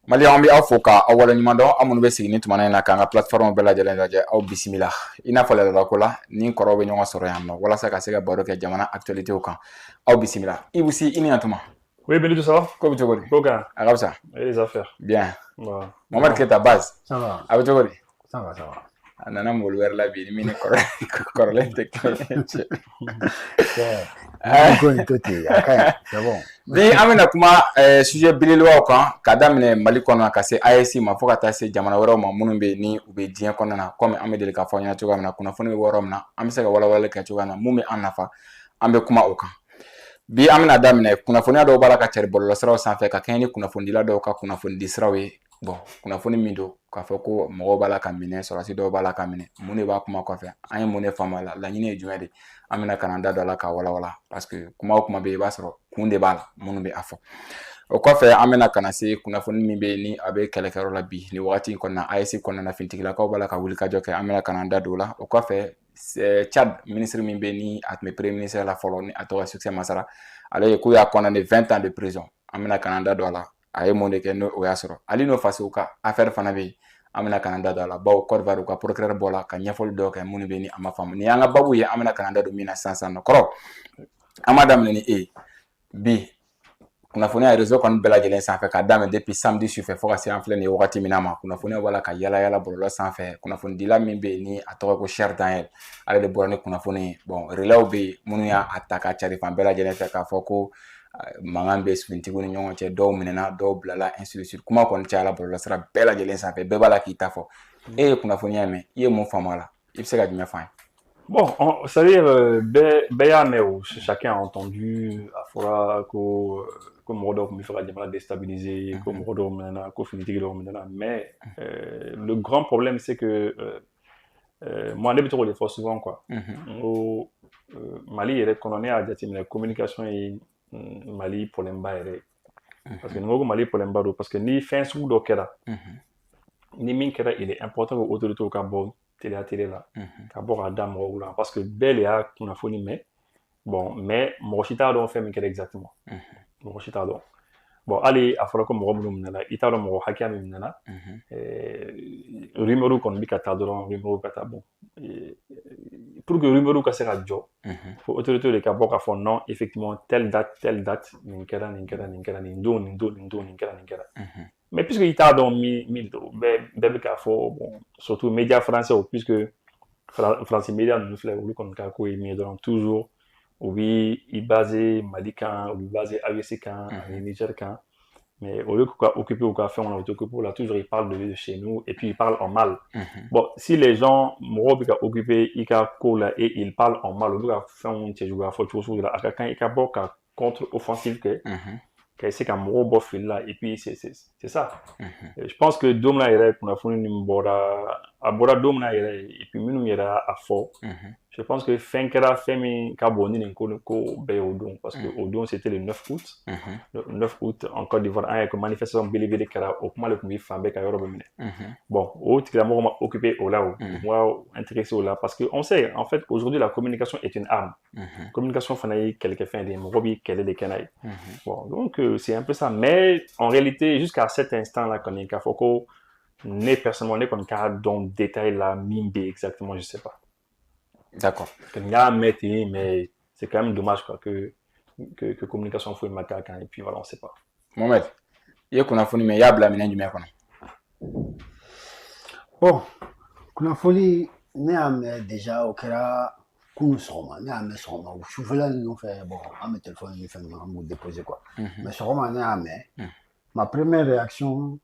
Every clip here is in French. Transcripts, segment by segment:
Mali an bɛ aw fo ka aw waleɲuman dɔn aw minnu bɛ sigi ni tumana in na k'an ka plateforme bɛɛ lajɛlen lajɛ aw bisimila i n'a fɔ ladalako la ni kɔrɔw bɛ ɲɔgɔn sɔrɔ yan nɔ walasa ka se ka baro kɛ jamana actualités kan aw bisimila Ibusi i ni ɲantuma. Oui, Benito, ça va? Ko bɛ cogo di? Aucun. A ka fisa? Et les affaires? Bien. Bon. Mohamed Keta Baz. Ça va. A bɛ cogo di? Ça va, ça va. A nana mɔli wɛrɛ la bi ni min ni kɔrɔlen tɛ kelen cɛ. Ko in to ten a ka ɲi c'est bon. Bi an bɛna kuma sujet belebelebaw kan ka daminɛ Mali kɔnɔ ka se AES ma fo ka taa se jamana wɛrɛw ma minnu bɛ ni u bɛ diɲɛ kɔnɔna na comme an bɛ deli k'a fɔ aw ɲɛna cogoya min na kunnafoni bɛ bɔ yɔrɔ min na an bɛ se ka walawalali kɛ cogoya min na mun bɛ an nafa an bɛ kuma o kan. Bi an bɛna daminɛ kunnafoniya dɔw b'a la ka cari bɔlɔlɔsiraw sanfɛ ka kɛɲɛ ni kunnafonidila dɔw ka kunnafonidi siraw ye. Bon kunnafoni min don k'a fɔ ko mɔgɔw b'a la ka minɛ sɔrɔdasi dɔw b'a la ka minɛ mun de b'a kuma kɔfɛ an ye mun de faamu a la laɲini ye jumɛn de an bɛna ka na da don a la k'a walawala parce que kuma o kuma bɛ yen i b'a sɔrɔ kun de b'a la minnu bɛ a fɔ o kɔfɛ an bɛna ka na se kunnafoni min bɛ yen ni a bɛ kɛlɛkɛyɔrɔ la bi ni wagati in kɔnɔna AES kɔnɔna finitigilakaw b'a la ka wuli ka jɔ kɛ an bɛna ka na da don o la o kɔfɛ Tchad ministre min bɛ ni a tun bɛ premier ministre la fɔlɔ ni a tɔgɔ Sukse Masara ale ye k'u y'a condamné 20 ans de prison an bɛna ka na da don a la a ye mun de kɛ n'o y'a sɔrɔ Ali n'o faso ka affaire fana bɛ yen an bɛna ka na da don a la bawo Côte d'Ivoire ka procureur bɔ la ka ɲɛfɔli dɔw kɛ minnu bɛ ni a ma faamu ni y'an ka babu ye an bɛna ka na da don min na sisan nɔ kɔrɔ an b'a daminɛ ni e ye bi kunnafoniya réseau kɔni bɛɛ lajɛlen sanfɛ k'a daminɛ depuis samedi sufɛ fo ka se an filɛ nin ye wagati min na ma kunnafoniya b'a la ka yala yala bɔlɔlɔ sanfɛ kunnafonidila min bɛ yen ni a tɔgɔ ko Cher Daniel ale de bɔra ni kunnafoni ye bon relais bɛ yen minnu y'a ta ka cari fan bɛɛ lajɛlen fɛ k'a fɔ ko mankan bɛ finitigiw ni ɲɔgɔn cɛ dɔw minɛna dɔw bilala ainsi de suite kuma kɔni cayala bɔlɔlɔsira bɛɛ lajɛlen sanfɛ bɛɛ b'a la k'i ta fɔ e ye kunnafoniya mɛn i ye mun faamu a la i bɛ se ka jumɛn fɔ an ye. Bon, c'est-à-dire, chacun a entendu, a fora que Morodor me fera déstabiliser, que Morodor maintenant, que Finitigilo maintenant. Mais le grand problème, c'est que moi, on est les fois souvent, quoi. Au Mali, il est condamné à dire la communication et Mali pour l'embarrer. Parce que nous, Mali pour l'embarrer, parce que ni fin sous d'okera, ni min kera, il est important que l'autorité au Cambodge. Télé là ka bɔ ka da mɔgɔw la parce que bɛɛ de y'a kunnafoni mɛn bon mais mɔgɔ si t'a dɔn fɛn min kɛra exactement mɔgɔ si t'a dɔn bon hali a fɔra ko mɔgɔ minnu minɛna i t'a dɔn mɔgɔ hakɛya min minɛna rumeur kɔni bɛ ka taa dɔrɔn rumeur ka taa bon pour que rumeur ka se ka jɔ fo autorité de ka bɔ ka fɔ non effectivement telle date nin kɛra nin kɛra nin kɛra nin don nin don nin don nin kɛra nin kɛra mais puisque il t'a dɔn min don bɛɛ bɛ k'a fɔ bon surtout médias français puisque français médias ninnu filɛ olu kɔni ka ko ye min ye dɔrɔn toujours u bɛ i basé Mali kan u bɛ basé AES kan ani Niger kan mais au lieu k'u ka occuper u ka fɛnw na u t'occuper là toujours ils parlent de chez nous et puis ils parlent en mal bon si les gens mɔgɔw bɛ ka occuper i ka ko la et ils parlent en mal u bɛ ka fɛnw cɛjuguya fɔ cogo sugu la a ka kan i ka bɔ ka contre offensive kɛ ka essayer ka mɔgɔw bɔ fili la et puis c'est ça je pense que don min na yɛrɛ kunnafoni nin bɔra a bɔra don min na yɛrɛ et puis minnu yɛrɛ a fɔ je pense que fɛn kɛra fɛn min ka bon ni nin ko bɛɛ ye o don parce que o don c'était le 9 août le 9 août en Côte d'Ivoire an yɛ ko manifestation belebele kɛra o kuma de tun bɛ fan bɛɛ ka yɔrɔ bɛ minɛ bon o tigilamɔgɔ ma occupé o la o ma intéressé au la parce que on sait en fait aujourd'hui la communication est une arme communication fana ye kɛlɛkɛfɛn de ye mɔgɔ bɛ kɛlɛ de kɛ n'a ye bon donc c'est un peu ça mais en réalité jusqu'à cet instant là kɔni k'a fɔ ko ne personnellement ne kɔni k'a dɔn détail la min bɛ exactement je sais pas. D'accord. Mais c'est quand même dommage quoi, que communication faut une kan et puis voilà, on sait pas. Mohamed, il y a kunnafoni mais il y a blamé du mec. Bon, kunnafoni ne y'a mɛn déjà o kɛra kunun sɔgɔma ne y'a mɛn sɔgɔma o sufɛla ninnu fɛ bon an bɛ téléphone ni fɛn ninnu an b'u déposer quoi mais sɔgɔma ne y'a mɛn ma première réaction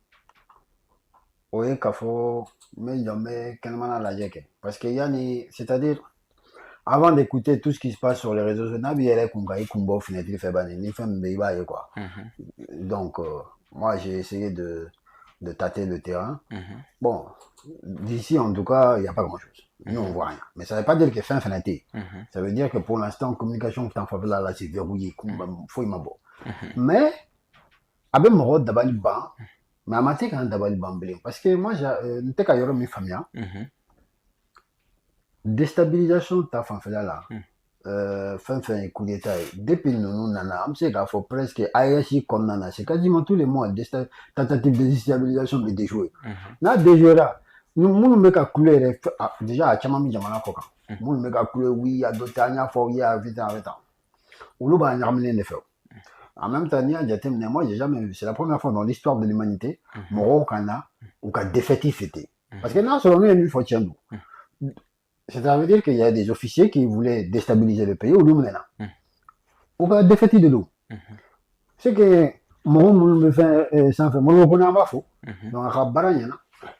o ye k'a fɔ n bɛ jɔ n bɛ kɛnɛmana lajɛ kɛ parce que yanni c'est-à-dire avant d'écouter tout ce qui se passe sur les réseaux sociaux n'a b'i yɛrɛ kun ka i kun bɔ fenêtre fɛ bani ni fɛn min bɛ i b'a ye quoi donc moi j'ai essayé de tâter le terrain bon d'ici en tout cas il n'y a pas grand chose nous on voit rien mais ça veut pas dire que fin fenêtre ça veut dire que pour l'instant communication t'en fais là c'est verrouillé faut y mabo mais a bɛ mɔgɔ dabali ban mais a ma se k'an dabali ban bilen parce que moi n tɛ ka yɔrɔ min faamuya déstabilisation ta fanfɛla la fin coup d'état depuis nous nana on sait qu'il faut presque AES condamné c'est quasiment tous les mois tentative de déstabilisation de déjouer na déjouer là nous me ka couler déjà à chama mi jamana ko kan nous me ka couler oui à d'autres anya fo ya vite ou lo ba nyamene ne fait en même temps moi j'ai jamais vu c'est la première fois dans l'histoire de l'humanité moro kana ou ka défaitif était parce que non selon nous il faut tiens ça veut dire qu'il y a des officiers qui voulaient déstabiliser le pays au Lumena. Ou bien défaiter de l'eau. C'est que mon me fait sans faire mon opponent va faux. Donc à baranya.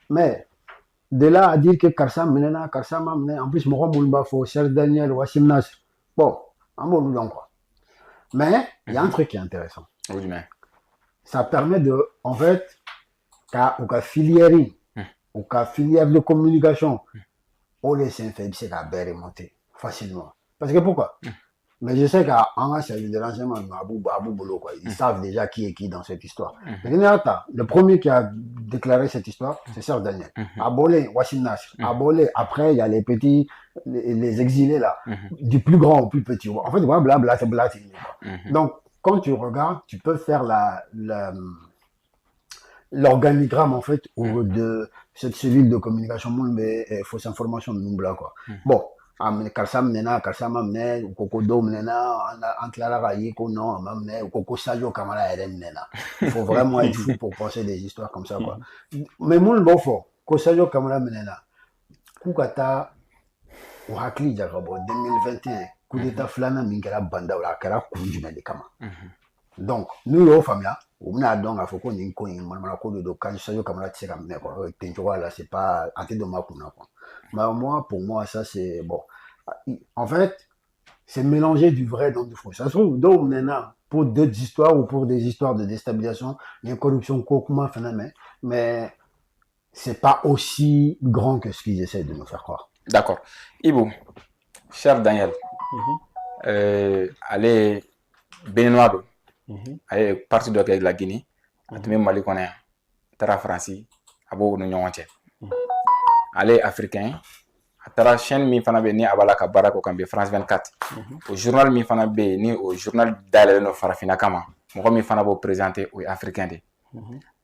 Mais de là à dire que Karsam menena Karsam amena en plus mon va faux Serge Daniel Wassim Nas. Bon, en bon donc quoi. Mais il y a un truc qui est intéressant. Oui, mais ça permet de en fait ou filière de communication. On les infaibles, c'est qu'à bien remonter facilement. Parce que pourquoi mais je sais qu'en service de l'enseignement, Abou Bolo, ils savent déjà qui est qui dans cette histoire. Le premier qui a déclaré cette histoire, c'est Serge Daniel. Abolé, Wassim Nash. Abolé, après, il y a les petits, les exilés là, du plus grand au plus petit. En fait, blablabla, c'est blablabla. Donc, quand tu regardes, tu peux faire l'organigramme en fait de cette cellule de communication mais fausse information de Numbla quoi. Bon, Karsam Nena, Karsam Amne, ou Koko Do Nena, Antlara Rayiko non, Amne, ou Koko Sajo Kamala RM Nena. Il faut vraiment être fou pour penser des histoires comme ça quoi. Mais mon bon fort, Koko Sajo Kamala Nena, Koukata, ou Hakli Jagabo, 2021, coup d'état flana Minkara Banda ou la Kara Koundjumé de Kama. Donc, nous, les femmes là, on a donc à faut qu'on ait une coin, quand je sais comment c'est comme là, c'est pas anti-doma qu'on a quoi. Mais moi, pour moi, ça c'est bon. En fait, c'est mélanger du vrai dans du faux. Ça se trouve, donc maintenant, pour d'autres histoires ou pour des histoires de déstabilisation, il y a une corruption comment phénomène, mais c'est pas aussi grand que ce qu'ils essaient de nous faire croire. D'accord. Ibu, cher Daniel, allez, Béninois. Aye parti dɔ kɛ la Guinée a tun bɛ Mali kɔnɔ yan a taara Faransi a b'o ni ɲɔgɔn cɛ ale ye africain a taara chaîne min fana bɛ ni a b'a la ka baara kɛ kan bi France 24 o journal min fana bɛ yen ni o journal dayɛlɛlen don farafinna kama mɔgɔ min fana b'o présenter o ye africain de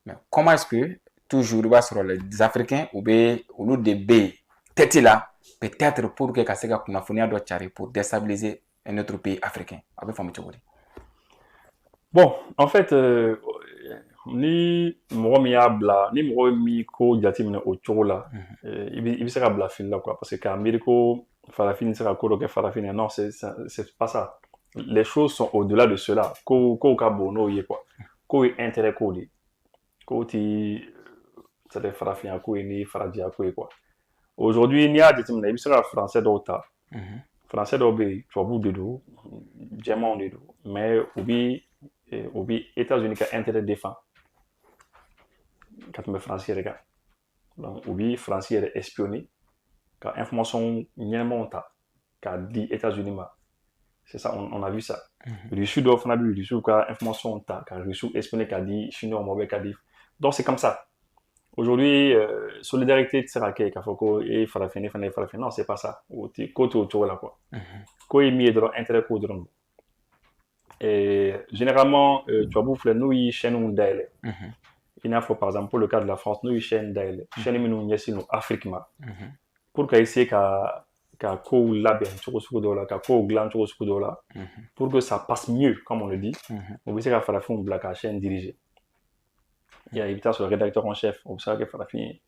mais comment est-ce que toujours i b'a sɔrɔ les africains u bɛ olu de bɛ yen tête la peut-être pour que ka se ka kunnafoniya dɔ cari pour déstabiliser un autre pays africain a bɛ faamu cogo di. Bon, en fait, ni mɔgɔ min y'a bila ni mɔgɔ min ko jateminɛ o cogo la i bɛ se ka bila fili la quoi parce que k'a miiri ko farafin tɛ se ka ko dɔ kɛ farafin non c'est pas ça les choses sont au-delà de cela kow ka bon n'o ye quoi kow ye intérêt kow de ye kow ti c'est farafinya ko ye ni farajiya ko ye quoi aujourd'hui n'i y'a jateminɛ i bɛ se ka français dɔw ta français dɔw bɛ yen tubabuw de don jɛmanw de don mais u bi États-Unis ka intérêt défend ka tɛmɛ France yɛrɛ kan donc u bi France yɛrɛ espionner ka information ɲɛnamaw ta k'a di États-Unis ma c'est ça on a vu ça Russie dɔw fana bɛ Russie ka information ta ka Russie espionner k'a di Chinois ma ou bien k'a di donc c'est comme ça aujourd'hui solidarité tɛ se ka kɛ k'a fɔ ko e farafin ne fana ye farafin non c'est pas ça ko t'o cogo la quoi ko ye min ye dɔrɔn intérêt ko dɔrɔn et généralement tubabu filɛ n'u ye chaîne dayɛlɛ i n'a fɔ par exemple pour le cas de la France n'u ye chaîne dayɛlɛ chaîne minnu ɲɛsin don Afrique ma pour ka essayer ka kow labɛn cogo sugu dɔw la ka kow dilan cogo sugu dɔw la pour que ça passe mieux comme on le dit u bɛ se ka farafinw bila ka chaîne diriger i bɛ taa sɔrɔ rédacteur en chef o bɛ se ka kɛ farafin ye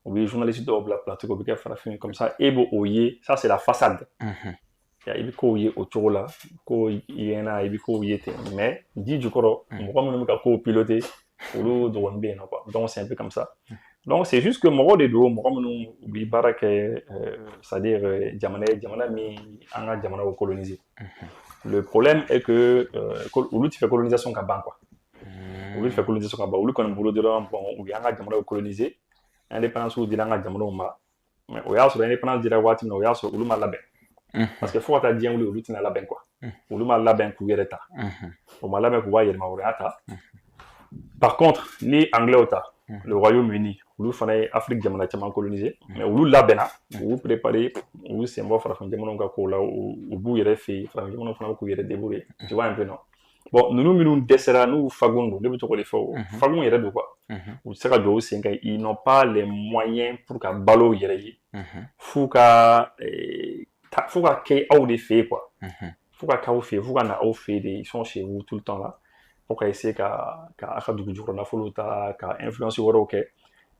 u bɛ journaliste dɔw bila plateau o bɛ kɛ farafin ye comme ça e b'o ye ça c'est la façade i bɛ kow ye o cogo la ko yɛnna i bɛ kow ye ten mais ji jukɔrɔ mɔgɔ minnu bɛ ka kow piloter olu dɔgɔnin bɛ yen nɔ quoi donc c'est un peu comme ça donc c'est juste que mɔgɔ de don mɔgɔ minnu u bɛ baara kɛ c'est-à-dire jamana min an ka jamanaw coloniser le problème est que olu tɛ fɛ colonisation ka ban quoi olu tɛ fɛ colonisation ka ban olu kɔni bolo dɔrɔn bon u y'an ka jamanaw coloniser indépendance dira an ka jamanaw ma mais o y'a sɔrɔ indépendance dira waati min na o y'a sɔrɔ olu ma labɛn parce que fo ka taa diɲɛ wuli olu tɛna labɛn quoi olu ma labɛn k'u yɛrɛ ta o ma labɛn k'u ka yɛlɛma wɛrɛya ta par contre ni anglais ta le Royaume-Uni olu fana ye Afrique jamana caman colonisé mais olu labɛnna u y'u préparé u y'u sen bɔ farafin jamanaw ka kow la u b'u yɛrɛ fɛ yen farafin jamanaw fana k'u yɛrɛ débrouiller tu vois un peu non bon ninnu minnu dɛsɛra n'u fagun don ne bɛ to k'o de fɔ o fagun yɛrɛ don quoi u tɛ se ka jɔ u sen kan ils n'ont pas les moyens pour ka balo u yɛrɛ ye f'u ka kɛ aw de fɛ yen quoi f'u ka k'aw fɛ yen f'u ka na aw fɛ yen de ils sont chez vous tout le temps là pour ka essayer ka a ka dugu jukɔrɔ nafolo ta ka influence wɛrɛw kɛ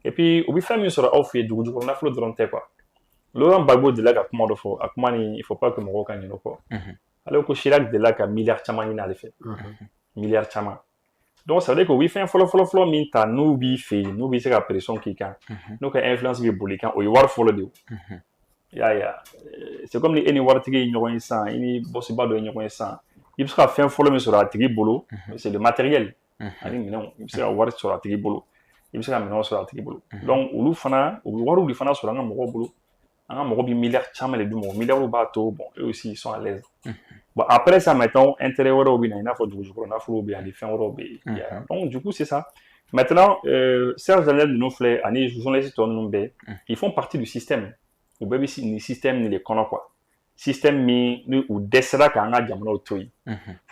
et puis u bɛ fɛn min sɔrɔ aw fɛ yen dugu jukɔrɔ nafolo dɔrɔn tɛ quoi Laurent Gbagbo delila ka kuma dɔ fɔ a kuma nin il faut pas que mɔgɔw ka ɲinɛ o kɔ ale ko Chirac delila ka miliyari caman ɲini ale fɛ miliyari caman donc ça veut dire que u bɛ fɛn fɔlɔ min ta n'u b'i fɛ yen n'u bɛ se ka pression k'i kan n'u ka influence bɛ boli kan o ye wari fɔlɔ de ye c'est comme ni e ni waritigi ye ɲɔgɔn ye sisan i ni bɔsiba dɔ ye ɲɔgɔn ye sisan i bɛ se ka fɛn fɔlɔ min sɔrɔ a tigi bolo c'est le matériel ani minɛnw i bɛ se ka wari sɔrɔ a tigi bolo i bɛ se ka minɛnw sɔrɔ a tigi bolo donc olu fana u bɛ wariw de fana sɔrɔ an ka mɔgɔw bolo an ka mɔgɔ bɛ miliyari caman de d'u ma o miliyariw b'a to bon eux aussi ils sont à l'aise bon après ça maintenant intérêt wɛrɛw bɛ na i n'a fɔ dugu jukɔrɔ nafolow bɛ yen ani fɛn wɛrɛw bɛ yen donc du coup c'est ça maintenant Serge Daniel ninnu filɛ ani journaliste tɔ ninnu bɛɛ ils font partie du système u bɛɛ bɛ nin système nin de kɔnɔ quoi système min ni u dɛsɛra k'an ka jamanaw to yen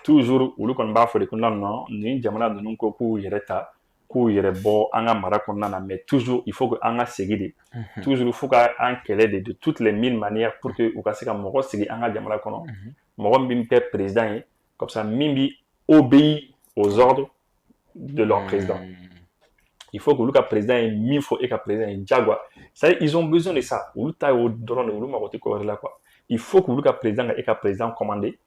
toujours olu kɔni b'a fɔ de ko non nin jamana ninnu ko k'u yɛrɛ ta k'u yɛrɛ bɔ an ka mara kɔnɔna na mais toujours il faut que an ka segin de toujours il faut ka an kɛlɛ de toutes les mille manières pour que u ka se ka mɔgɔ sigi an ka jamana kɔnɔ mɔgɔ min bɛ kɛ président ye comme ça min bɛ obéir aux ordres de leur président il faut que olu ka président ye min fɔ e ka président ye diyagoya c'est-à-dire ils ont besoin de ça olu ta y'o dɔrɔn de olu mago tɛ ko wɛrɛ la quoi il faut que olu ka président ka e ka président commandé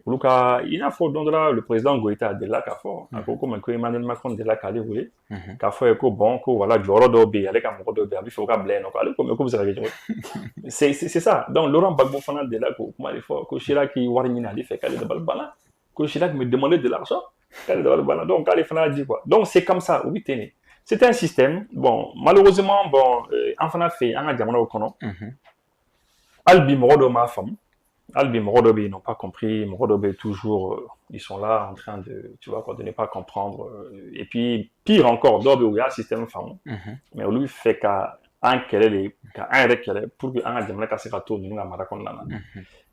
olu ka i n'a fɔ don dɔ la le président Goïta delila k'a fɔ a ko komi ko Emmanuel Macron delila k'ale wele k'a fɔ ye ko bon ko voilà jɔyɔrɔ dɔw bɛ yen ale ka mɔgɔ dɔw bɛ yen a bɛ fɛ o ka bila yen nɔ ale ko mais ko bɛ se ka kɛ cogo c'est ça donc Laurent Gbagbo fana delila k'o kuma de fɔ ko Chirac ye wari ɲini ale fɛ k'ale dabali banna ko Chirac me demandait de l'argent k'ale dabali banna donc k'ale fana y'a dit quoi donc c'est comme ça u bɛ ten de c'est un système bon malheureusement bon an fana fɛ yen an ka jamanaw kɔnɔ hali bi mɔgɔ dɔw m'a faamu hali bi mɔgɔ dɔw bɛ yen ils n'ont pas compris mɔgɔ dɔw bɛ yen toujours ils sont là en train de tu vois quoi de ne pas comprendre et puis pire encore dɔw bɛ yen u y'a système faamu mais olu bɛ fɛ ka an kɛlɛ de ka an yɛrɛ kɛlɛ pour que an ka jamana ka se ka to ninnu ka mara kɔnɔna na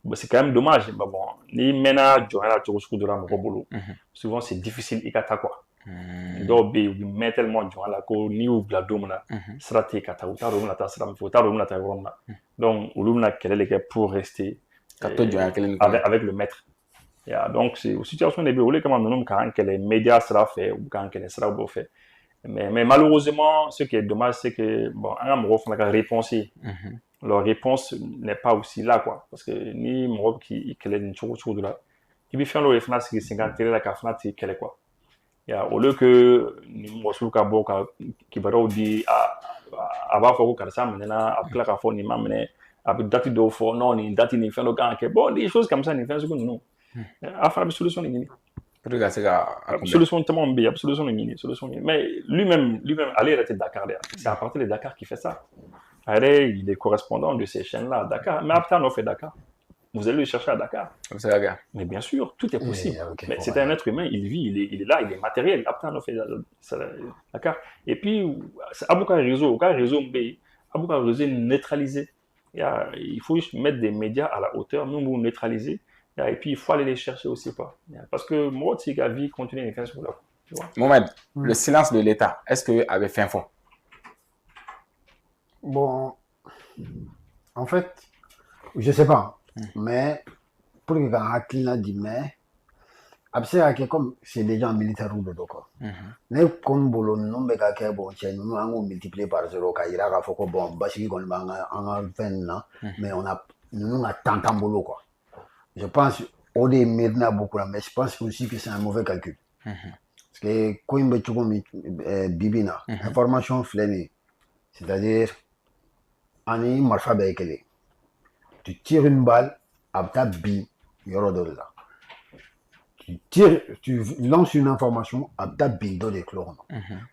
bon c'est quand même dommage mais bon n'i mɛnna jɔnya la cogo sugu dɔ la mɔgɔ bolo souvent c'est difficile i ka taa quoi dɔw bɛ yen u bɛ mɛn tellement jɔnya la ko n'i y'u bila don min na sira tɛ yen ka taa u t'a dɔn u bɛna taa sira min fɛ u t'a dɔn u bɛna taa yɔrɔ min na donc olu bɛna kɛlɛ de kɛ pour rester avec le maître donc c'est o situation de bɛ yen o de kama ninnu bɛ k'an kɛlɛ média sira fɛ u bɛ k'an kɛlɛ sira dɔw fɛ mais malheureusement ce qui est dommage c'est que bon an ka mɔgɔw fana ka réponse leur réponse n'est pas aussi là quoi parce que ni mɔgɔ bɛ k'i kɛlɛ nin cogo dɔ la i bɛ fɛn dɔw de fana sigi sen kan télé la k'a fana t'i kɛlɛ quoi au lieu que ni mɔgɔ sugu ka bɔ ka kibaruyaw di a b'a fɔ ko karisa minɛna a bɛ tila k'a fɔ nin ma minɛ a bɛ date dɔw fɔ non nin date nin fɛn dɔ kan ka kɛ bon des choses comme ça nin fɛn sugu ninnu a fana bɛ solution de ɲini pour que ka se ka solution caman bɛ yen a bɛ solution de ɲini mais lui-même ale yɛrɛ tɛ Dakar de c'est à partir de Dakar qu'il fait ça a yɛrɛ il est correspondant de ces chaînes là à Dakar mais a bɛ taa nɔfɛ Dakar vous allez le chercher à Dakar. Mais bien sûr, tout est possible. Mais c'est un être humain, il vit, il est là, il est matériel. Après, on a fait Dakar. Et puis, à beaucoup de réseaux, neutraliser. Il faut juste mettre des médias à la hauteur, nous vous neutraliser. Et puis, il faut aller les chercher aussi. Parce que moi, si la vie continue à faire sur là. Mohamed, le silence de l'État, est-ce qu'il avait fin fond? Bon, en fait, je ne sais pas. Mais pour que quand Hakilina dit mais après comme c'est déjà un militaire ou de quoi ne comme bolo non be ka ke bon chez nous on multiplié par 0 ka ira ka foko bon basi ko banga en 20 na mais on a nous a tant bolo quoi je pense au des maintenant beaucoup là mais je pense aussi que c'est un mauvais calcul parce que quand il me chuko bibina information flène c'est-à-dire ani marfa be kele tu tires une balle, abta bi, yoro de là. Tu lances une information, abta bi do de chlorone.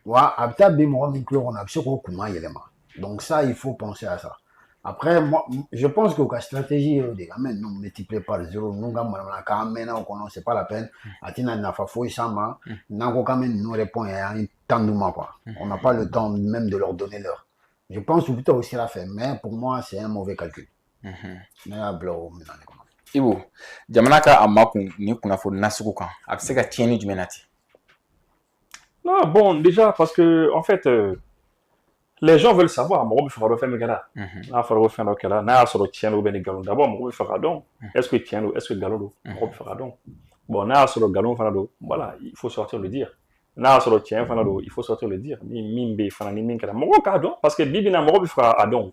Wa abta bi mo de chlorone, abse ko kuma yelema. Donc ça, il faut penser à ça. Après, moi, je pense que la stratégie de amen non multiplié par 0, non gamma ka amena on connaît, c'est pas la peine. Atina na fa fo isama, na ko quand même nous répond à un temps de quoi. On n'a pas le temps même de leur donner l'heure. Je pense plutôt aussi la faire, mais pour moi, c'est un mauvais calcul. Ibu, jamana ka a makun ni kunnafoni nasugu kan a bɛ se ka tiɲɛni jumɛn nati? Non, bon, déjà, parce que, en fait, les gens veulent savoir, mɔgɔ bɛ fɛ ka dɔn fɛn min kɛra. N'a fɔra ko fɛn dɔ kɛra, n'a y'a sɔrɔ tiɲɛ don ou bien ni nkalon. D'abord, mɔgɔ bɛ fɛ ka dɔn, est-ce que tiɲɛ don, est-ce que nkalon don, mɔgɔ bɛ fɛ ka dɔn. Bon, n'a y'a sɔrɔ nkalon fana don, voilà, il faut sortir le dire. N'a y'a sɔrɔ tiɲɛ fana don, il faut sortir le dire. Ni min bɛ fana ni min kɛra, mɔgɔ k'a dɔn, parce que bi bi in na mɔgɔ bɛ fɛ ka dɔn.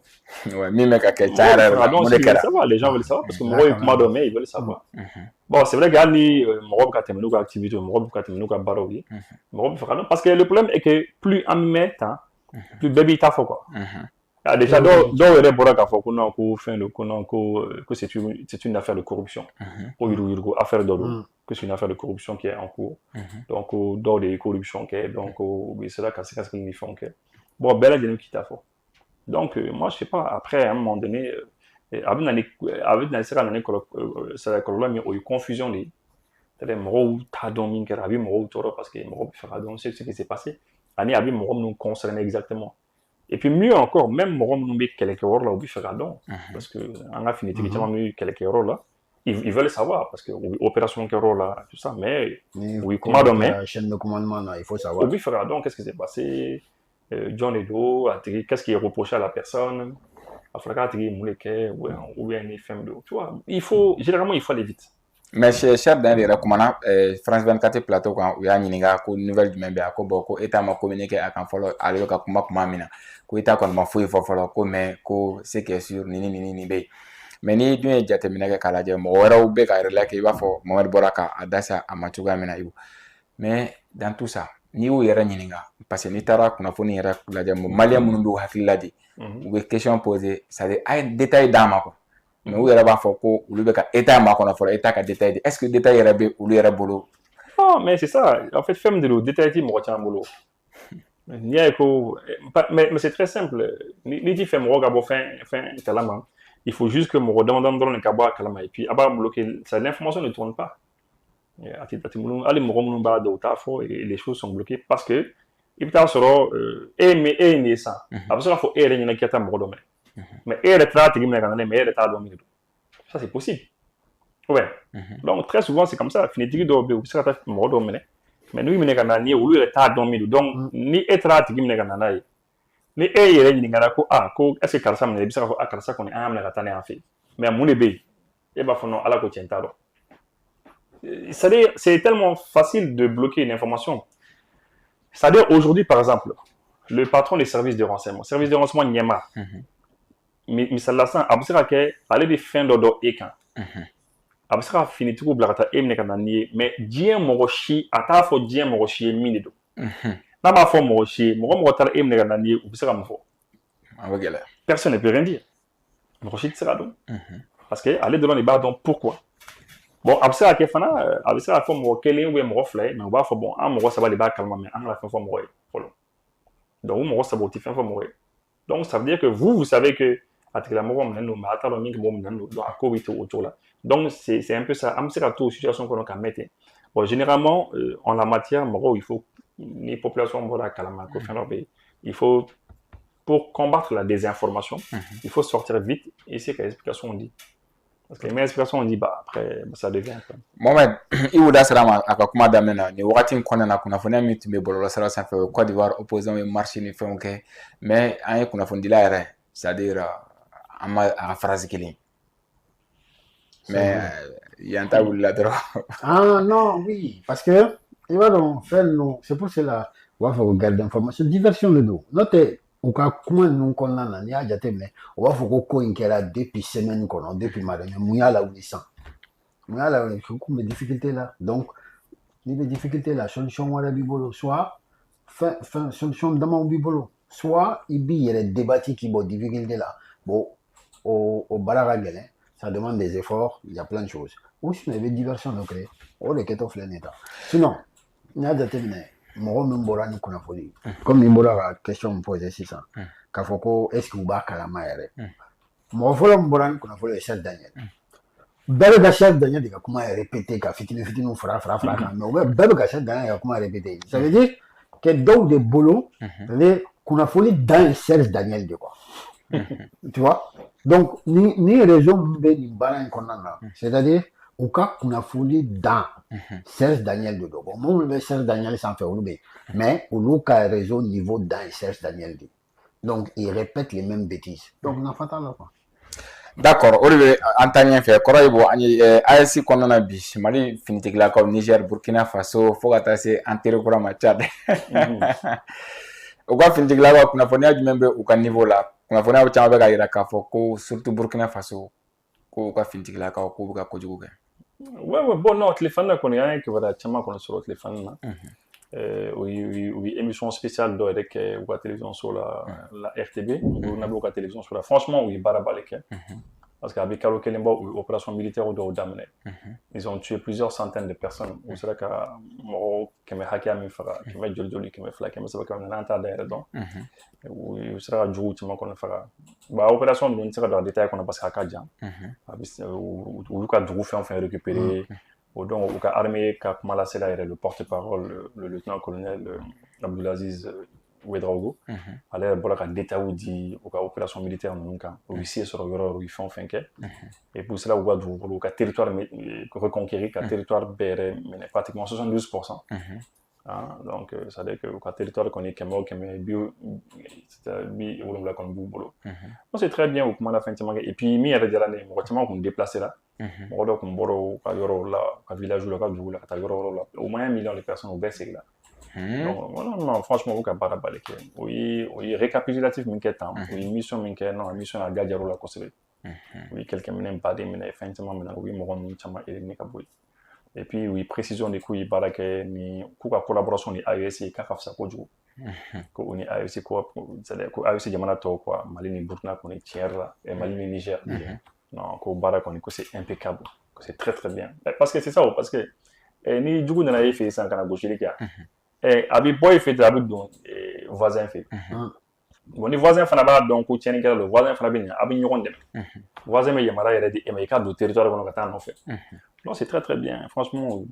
Ouais, min bɛ ka kɛ ca yɛrɛ la, mun de kɛra? Les gens veulent savoir, parce que mɔgɔ ye kuma dɔn, mais ils veulent savoir. Bon, c'est vrai que hali ni mɔgɔ bɛ ka tɛmɛ n'u ka activité, mɔgɔ bɛ ka tɛmɛ n'u ka baaraw ye, mɔgɔ bɛ fɛ ka dɔn, parce que le problème est que plus an mɛn temps, plus bɛɛ b'i ta fɔ quoi. Déjà, dɔw yɛrɛ bɔra k'a fɔ ko non, ko fɛn don, ko non, ko c'est une affaire de corruption. Ko yurugu affaire dɔ don, que c'est une affaire de corruption qui est en cours. Donc, dɔw de ye corruption kɛ, donc u bɛ se la ka se ka ni fɛnw kɛ. Bon, bɛɛ lajɛlen k'i ta fɔ. Donc, moi, je sais pas, après, à un moment donné, a bɛ na se ka na ni kɔlɔlɔ min o ye confusion de ye. C'est-à-dire mɔgɔw t'a dɔn min kɛra, a bɛ mɔgɔw tɔɔrɔ parce que mɔgɔw bɛ fɛ ka dɔn ce qui s'est passé, ani a bɛ mɔgɔ minnu concerné exactement. Et puis mieux encore, même mɔgɔ minnu bɛ kɛlɛkɛyɔrɔ la u bɛ fɛ ka dɔn, parce que an ka finitigi caman bɛ kɛlɛkɛyɔrɔ la, ils veulent savoir parce que opération kɛyɔrɔ la tout ça, mais oui kuma dɔn mais chaîne de commandement là, il faut savoir. U bɛ fɛ ka dɔn qu'est-ce qui s'est passé, jɔn de don, a tigi qu'est-ce qui est reproché à la personne, a fɔra k'a tigi ye mun de kɛ ou bien ni fɛn don, tu vois, généralement il faut aller vite. Mais cher Dan yɛrɛ kumana France 24 plateau kan u y'a ɲininka ko nouvelle jumɛn bɛ a ko bon ko État ma communiqué a kan fɔlɔ ale bɛ ka kuma min na ko État kɔni ma foyi fɔ fɔlɔ ko mais ko ce qui est sûr ni bɛ yen mais ni dun ye jateminɛ kɛ k'a lajɛ mɔgɔ wɛrɛw bɛ ka relais kɛ i b'a fɔ Mohamed bɔra k'a da se a ma cogoya min na mais dans tout ça n'i y'u yɛrɛ ɲininka parce que n'i taara kunnafoni yɛrɛ lajɛ maliyɛn minnu b'u hakili la de u bɛ question poser c'est-à-dire a ye détail d'a ma quoi. Mais u yɛrɛ b'a fɔ ko olu bɛ ka État makɔnɔ fɔlɔ État ka détail di est-ce que détail yɛrɛ bɛ olu yɛrɛ bolo? Non, mais c'est ça. En fait, fɛn min de don détail ti mɔgɔ caman bolo. N'i y'a ye ko mais c'est très simple. N'i ti fɛ mɔgɔ ka bɔ fɛn kalama, il faut juste que mɔgɔ damadɔ dɔrɔn de ka bɔ a kalama et puis a b'a bloquer. Ça, l'information ne tourne pas. Hali mɔgɔ minnu b'a dɔn u t'a fɔ et les choses sont bloquées parce que i bɛ taa sɔrɔ e ye nin ye san a bɛ se k'a fɔ e yɛrɛ ɲɛna k'i ka taa mɔgɔ dɔ minɛ. Mais elle est là, mais elle est là. Ça, c'est possible. Ouais. Donc, très souvent, c'est comme ça. Finitigi doit be, c'est ça, mais nous, il y a un ou lui, est là, donc, ni est là, ni ni est-ce que Karsa me dit à Karsa qu'on est un en fait. Mais à mon ébé, et bah, non, à la côté, c'est tellement facile de bloquer une information. C'est-à-dire, aujourd'hui, par exemple, le patron des services de renseignement, Niema, misala san a bɛ se ka kɛ ale bɛ fɛn dɔ dɔn e kan a bɛ se ka finitigiw bila ka taa e minɛ ka na n'i ye mais diɲɛ mɔgɔ si a t'a fɔ diɲɛ mɔgɔ si ye min de don n'a m'a fɔ mɔgɔ si ye mɔgɔ taara e minɛ ka na n'i ye u bɛ se ka mun fɔ a bɛ gɛlɛya personne ne peut rien dire mɔgɔ si tɛ se ka dɔn parce que ale dɔrɔn de b'a dɔn pourquoi bon a bɛ se ka kɛ fana a bɛ se ka fɔ mɔgɔ kelen ou bien mɔgɔ fila ye mais u b'a fɔ bon an mɔgɔ saba de b'a kalama mais an kana fɛn fɔ mɔgɔ ye fɔlɔ donc u mɔgɔ saba u tɛ fɛn fɔ mɔgɔ ye donc ça veut dire que vous savez que donc c'est un peu ça. Situation qu'on a mettre. Bon, généralement, en la matière, il faut les populations il faut pour combattre la désinformation, il faut sortir vite et c'est quelle explication on dit. Parce que les meilleures explications on dit après ça devient quoi. Mohamed, il vous da sera ma akakuma damena ni wakati nkona na kunnafoni mi tumbe bolo sara sanfɛ Côte d'Ivoire opposant ye marché ni fɛnw kɛ mais an ye kunnafoni dila yɛrɛ c'est-à-dire a phrase kelen mais yanta wulila dɔrɔn ah non oui parce que il va donc faire non c'est pour cela on va faire garder information diversion de nous note u ka kuma ninnu kɔnɔna na n'i y'a jateminɛ u b'a fɔ ko in kɛra depuis semaine kɔnɔ depuis mardi mais mun y'a lawuli sisan mun y'a lawuli kun bɛ difficulté la donc n'i bɛ difficulté la solution wɛrɛ b'i bolo soit solution damaw b'i bolo soit i b'i yɛrɛ débattre k'i bɔ difficulté la bon au baara ka gɛlɛn ça demande des efforts il y a plein de choses ou sinon i bɛ diversion dɔ créer o de kɛtɔ filɛ nin ye tan sinon n'i y'a jateminɛ mɔgɔ min bɔra ni kunnafoni comme ni bɔra ka question poser sisan k'a fɔ ko est-ce que u b'a kalama yɛrɛ mɔgɔ fɔlɔ min bɔra ni kunnafoni ye Cheikh Daniel bɛɛ bɛ ka Cheikh Daniel de ka kuma répéter ka fitinin fara kan mais bɛɛ bɛ ka Cheikh Daniel ka kuma répéter ça veut dire que dɔw de bolo kunnafoni dan ye Serge Daniel de quoi. Tu vois? Donc ni raison min bɛ nin baara in kɔnɔna na, c'est-à-dire u ka kunnafoni dan Serge Daniel de don. Bon, minnu bɛ Serge Daniel sanfɛ olu bɛ yen, mais olu ka réseau niveau dan ye Serge Daniel de. Donc ils répètent les mêmes bêtises. Donc nafa t'a la quoi. D'accord, o de bɛ an ta ɲɛfɛ kɔrɔ ye bɔ an ye AES kɔnɔna na bi Mali finitigilakaw Niger Burkina Faso fo ka taa se an teri kura ma Tchad u ka finitigilakaw kunnafoniya jumɛn bɛ u ka niveau la kunnafoniya caman bɛ ka yira k'a fɔ ko surtout Burkina Faso ko u ka finitigilakaw k'u bɛ ka kojugu kɛ. Ouais, bon, non, téléphone là, qu'on est un qui va qu'on est sur le téléphone là. Oui, émission spéciale avec la télévision sur la RTB, on a beaucoup de télévision sur la. Franchement, oui, barabalek. Parce qu'avec Kalo Kelembo, opération militaire au Damene, ils ont tué plusieurs centaines de personnes. Ou c'est là que Moro, qui m'a hacké à mes frères, qui m'a joli, qui m'a flaqué, mais c'est pas comme un entendeur dedans. Ou c'est là que je me connais faire. Bah, opération, on tire dans le détail qu'on a passé à Kadjan. Ou le cas de fait enfin récupérer. Ou donc, au cas armé, qui a commencé là, le porte-parole, le lieutenant-colonel Abdulaziz Ouedraogo. Alors, il y a des détails dit, au cas opération militaire, nous avons réussi sur le où ils font fin et pour cela, on a territoire reconquéri, un territoire béré, mais pratiquement 72%. Donc, ça veut dire que le territoire qu'on est Cameroun, c'est très bien au moment de la fin de et puis, il y a des années, on déplacé là. Donc, on a village au moins 1 million de personnes au baissé là. Donc, non, franchement, vous avez pas oui, récapitulatif, oui, mission, non, mission à Gadjaro la Kosovo. Oui, quelqu'un m'aime pas des minutes, effectivement, oui, et puis, oui, précision des coups, il paraît que ni collaboration ni AES et CAF ça quoi du coup. Qu'on est AES quoi, c'est-à-dire que AES Jamana to quoi, Mali ni Burkina qu'on est tiers là, et Mali ni Niger. Non, qu'au Barak on est que c'est impeccable, que c'est très très bien. Parce que c'est ça, parce que ni du coup dans la fait ça quand a gauche les gars. Et abi boy fait avec donc voisin fait. Bon ni voisin fana ba donc ko tieni kala le voisin fana bien abi ñokon dem. Voisin me yamara yere di e ka do territoire ko ngata no fait. Non, c'est très très bien. Franchement,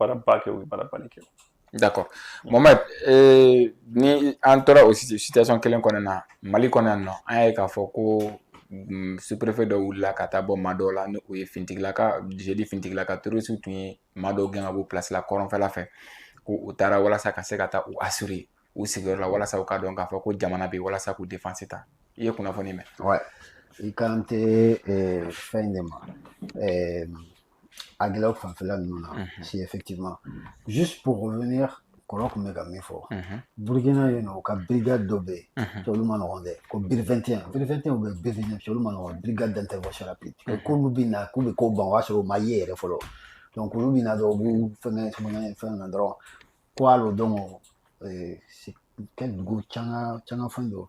d'accord. Mohamed, ni an tora aussi situation kelen kɔnɔ na Mali kɔnɔ na an ye k'a fɔ ko sous-préfet dɔ wulila ka taa bɔ maa dɔw la ni o ye finitigilaka jeudi finitigilaka terroriste tun ye maa dɔw gɛn ka bɔ place la kɔrɔnfɛla fɛ ko u taara walasa ka se ka taa u assurer u sigiyɔrɔ la walasa u ka dɔn k'a fɔ ko jamana bɛ walasa k'u défense ta i ye kunnafoni mɛn. Ouais, i kan tɛ fɛn de ma Aguilar fanfɛla ninnu na si effectivement juste pour revenir kɔrɔ kun bɛ ka min fɔ Burkina yen nɔ u ka brigade dɔ bɛ yen olu ma nɔgɔn dɛ ko BIR 21 BIR 21 ou bien BIR 29 olu ma nɔgɔn brigade d'intervention rapide k'olu bɛ na k'u bɛ ko ban o y'a sɔrɔ u ma ye yɛrɛ fɔlɔ donc olu bɛ na dɔrɔn u b'u fɛn na dɔrɔn ko allo donc c'est quel dugu canga fɛn dɔ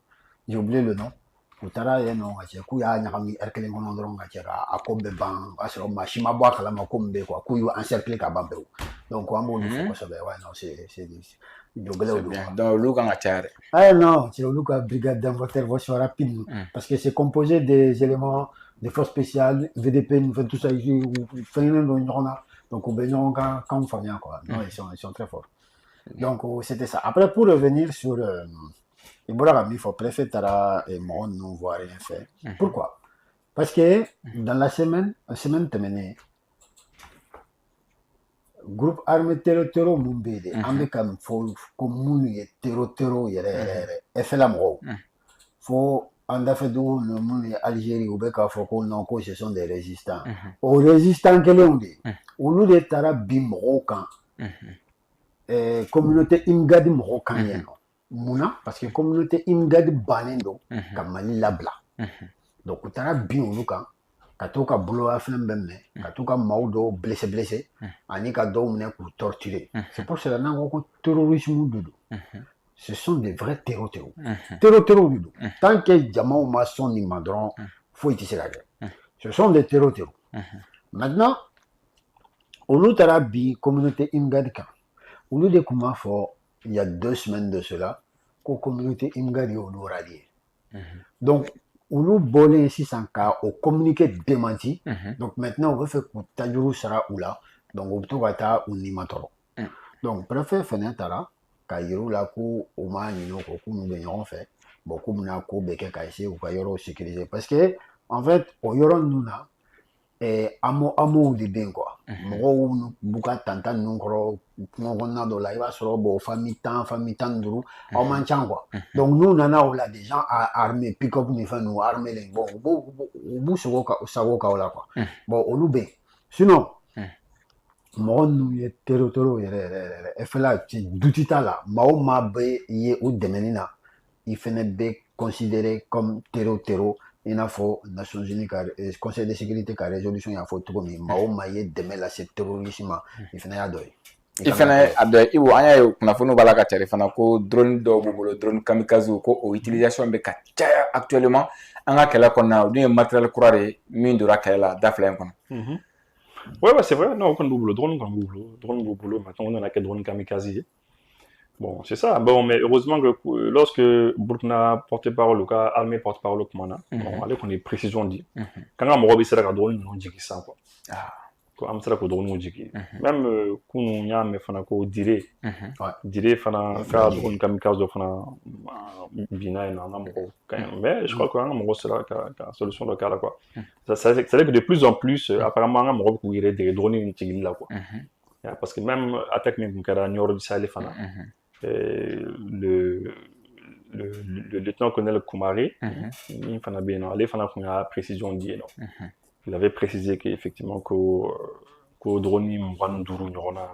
j'ai oublié le nom u taara yen nɔ ka cɛ k'u y'a ɲagami heure kelen kɔnɔ dɔrɔn ka cɛ ka a ko bɛɛ ban o y'a sɔrɔ maa si ma bɔ a kalama ko min bɛ quoi k'u y'u encercler ka ban pewu donc an b'olu fɔ kosɛbɛ ouais non c'est jɔgɛlɛw don donc olu kan ka caya dɛ. Ah non, c'est olu ka brigade d'intervention rapide parce que c'est composé des éléments des forces spéciales VDP tout ça ici fɛn don ɲɔgɔn na donc u bɛ ɲɔgɔn ka kanw faamuya quoi non ils sont très forts donc c'était ça après pour revenir sur il bɔra ka min fɔ préfet taara mɔgɔ ninnu voir rien fait pourquoi parce que dans la semaine tɛmɛnen groupe armé terror mun bɛ yen de an bɛ ka fɔ ko minnu ye terror yɛrɛ FLA mɔgɔw fo an dafɛ dugu ninnu minnu ye Algérie u bɛ k'a fɔ ko non ko ce sont des résistants o résistants kelenw de olu de taara bin mɔgɔw kan communauté Imgadi mɔgɔw kan yen nɔ mun na parce que communauté Imgadi bannen don ka Mali labila donc u taara bin olu kan ka to ka boloya fɛn bɛɛ minɛ ka to ka maaw dɔw blessé ani ka dɔw minɛ k'u torturer c'est pour cela n'an ko ko terrorisme de don ce sont des vrais terror de don tant que jamaw ma sɔn nin ma dɔrɔn foyi tɛ se ka kɛ ce sont des terror maintenant olu taara bin communauté Imgadi kan olu de tun b'a fɔ il y a 2 semaines de cela ko communauté Imgadi olu rallié donc olu bɔlen sisan ka o communiqué démenti donc maintenant u bɛ fɛ k'u tajuru sara u la donc u bɛ to ka taa u nima tɔrɔ donc préfet fɛnɛ taara ka yir'u la ko u ma ɲinɛ o kɔ k'u n'u bɛ ɲɔgɔn fɛ bon comme na ko be ke ka essayer ou ka yoro sécuriser parce que en fait o yoro nuna amo de ben quoi mɔgɔw b'u ka tantan ninnu kɔrɔ kungo kɔnɔna dɔ la i b'a sɔrɔ bon famille tan duuru aw man ca quoi donc n'u nana o la des gens armés pick-up ni fɛn ninnu armés len bon u b'u sago k'aw la quoi bon olu bɛ yen sinon mɔgɔ ninnu ye tero yɛrɛ efela duti t'a la maa o maa bɛ ye u dɛmɛni na i fɛnɛ bɛ considéré comme tero i n'a fɔ Nations Unies ka Conseil de sécurité ka résolution y'a fɔ cogo min maa o maa ye dɛmɛ lase terrorisme ma i fɛnɛ y'a dɔ ye i fɛnɛ a dɔ ye Ibu an y'a ye kunnafoniw b'a la ka cari fana ko drone dɔw b'u bolo drone kamikaze ko o utilisation bɛ ka caya actuellement an ka kɛlɛ kɔnɔna o dun ye matériel kura de ye min donna kɛlɛ la da fila in kɔnɔ. Ouais, c'est vrai, non, aucun double drone, maintenant on a que drone kamikaze. Bon, c'est ça. Bon, mais heureusement que lorsque Burkina porte-parole, le cas armée porte-parole au commandant, bon, allez qu'on ait précision dit. Quand on m'a dit que drone, on dit que ça quoi. Ko am sera ko drone on dit même kunu nya me fana ko dire fana ka drone kamikaze do fana bina na mo quand même. Mais je crois que on mo sera ka solution de cas quoi. Ça c'est que de plus en plus apparemment on mo ko ire des drones ni tigil là quoi. Parce que même attaque même kara Nioro du Sahel fana le lieutenant-colonel Koumari, il a précision dit non. Il avait précisé qu'effectivement que drone Mwanduru Nyorona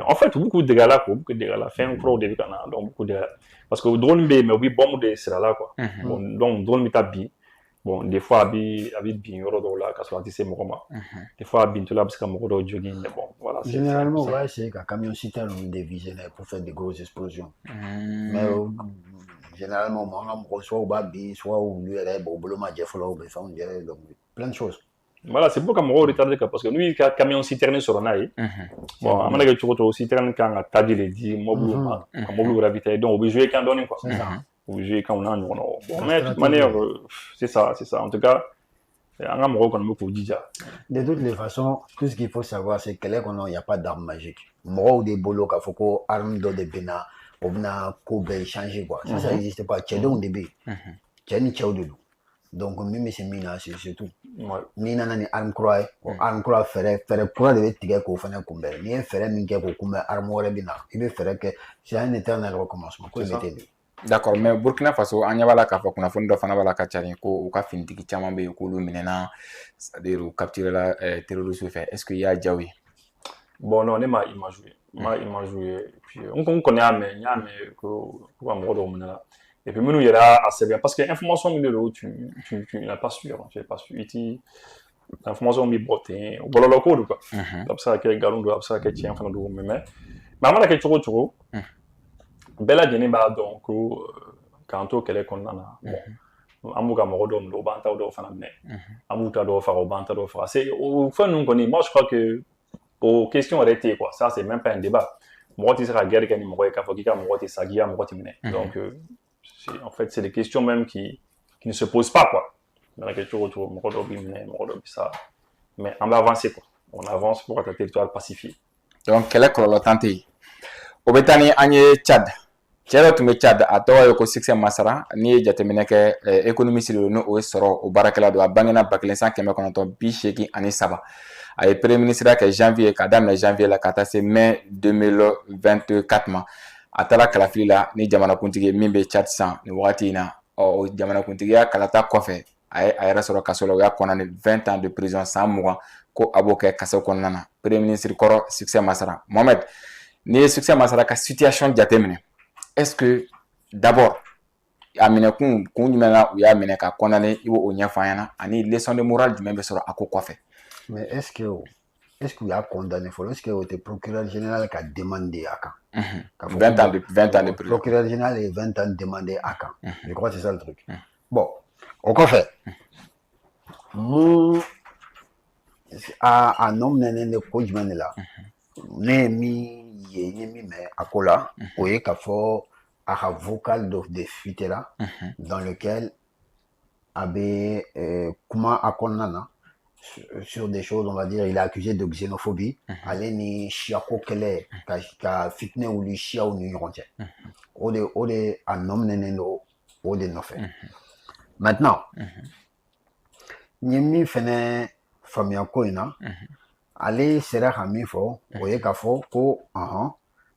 en fait beaucoup de dégâts là fin pro de donc beaucoup de parce que drone B mais oui bon de c'est là quoi. Donc drone mitabi bon des fois abi bien yoro do la ka so c'est moroma des fois bien to la parce que moro jogging mais bon voilà généralement ouais c'est qu'un camion citerne on dévise pour faire des grosses explosions mais généralement on soit au babi soit au lui bon boloma jefflo be on dirait donc plein de choses voilà c'est pour que moro retardé parce que lui camion citerne sur naï bon amana que tu retrouves citerne quand a tadi les dit mobile ravitailler donc on peut jouer quand donner quoi c'est ça obligé quand on a bon mais de toute manière c'est ça en tout cas de toutes les façons tout ce qu'il faut savoir c'est que là il n'y a pas d'arme magique mort des bolos qu'il faut que arme de bena on a coupé changer quoi ça n'existe pas c'est donc début c'est ni de donc même c'est mina c'est tout mina nani arme croix faire pour de tiger ko fana kumbe ni faire minke ko kumbe arme wala bina il faire que c'est un éternel recommencement ko mettez d'accord mais Burkina Faso an ɲɛ b'a la k'a fɔ kunnafoni dɔ fana b'a la ka cari ko u ka finitigi caman bɛ yen k'olu minɛna c'est-à-dire u capturé la terroriste fɛ est-ce que i y'a diyaw ye bon non ne m'a joué puis on connaît mais il y a mais ko ka mɔgɔ dɔw minɛna et puis minnu yɛrɛ a sɛbɛn parce que information min de don tu n'as pas su iti information min bɔ ten bɔlɔlɔ ko don quoi a bɛ se ka kɛ nkalon don a bɛ se ka kɛ tiɲɛ fana don mais a mana kɛ cogo o cogo bɛɛ lajɛlen b'a dɔn ko k'an to kɛlɛ kɔnɔna na bon an b'u ka mɔgɔ dɔw minɛ u b'an ta dɔw fana minɛ an b'u ta dɔw faga u b'an ta dɔw faga c'est o fɛn ninnu kɔni moi je crois que o question yɛrɛ tɛ yen quoi ça c'est même pas un débat mɔgɔ tɛ se ka guerre kɛ ni mɔgɔ ye k'a fɔ k'i ka mɔgɔ tɛ sa k'i ka mɔgɔ tɛ minɛ donc en fait c'est des questions même qui ne se posent pas quoi mana kɛ cogo o cogo mɔgɔ dɔw b'i minɛ mɔgɔ dɔw bɛ sa mais an bɛ avancer quoi on avance pour ka taa territoire pacifié donc kɛlɛ kɔlɔlɔ tan tɛ yen o bɛ taa ni an ye Tchad cɛ dɔ tun bɛ Tchad a tɔgɔ ye ko Succès Masara n'i ye jateminɛ kɛ économiste don n'o ye sɔrɔ o baarakɛla don a bangena 1983 a ye premier ministre kɛ janvier ka daminɛ janvier la ka taa se mai 2024 ma a taara kalafili la ni jamanakuntigi min bɛ Tchad san ni wagati in na o jamanakuntigiya kalata kɔfɛ a ye a yɛrɛ sɔrɔ kaso la o y'a condamné 20 ans de prison san 20 ko a b'o kɛ kaso kɔnɔna na premier ministre kɔrɔ Succès Masara Mohamed n'i ye Succès Masara ka situation jateminɛ est-ce que d'abord a minɛ kun jumɛn na u y'a minɛ ka condamné i b'o ɲɛfɔ an ɲɛna ani leçon de morale jumɛn bɛ sɔrɔ a ko kɔfɛ mais est-ce que u y'a condamné fɔlɔ est-ce que o tɛ procureur général ka demande a kan 20 ans de prison procureur général ye 20 ans demandé a kan je crois que c'est ça le truc bon o kɔfɛ mun a nɔ minɛnen de ko jumɛn de la ne ye min mɛn a ko la o ye k'a fɔ a ka vocal dɔ de fuitera dans lequel a bɛ kuma a kɔnɔna na sur des choses, on va dire, il est accusé de xénophobie. Ale ni Chiako Kele, ka fitne ou li Chia ou ni Rontier. Ode a nom neneno, ode no fait. Maintenant, Nyemi fene famia koina, ale sera kami fo, oye ka fo, ko,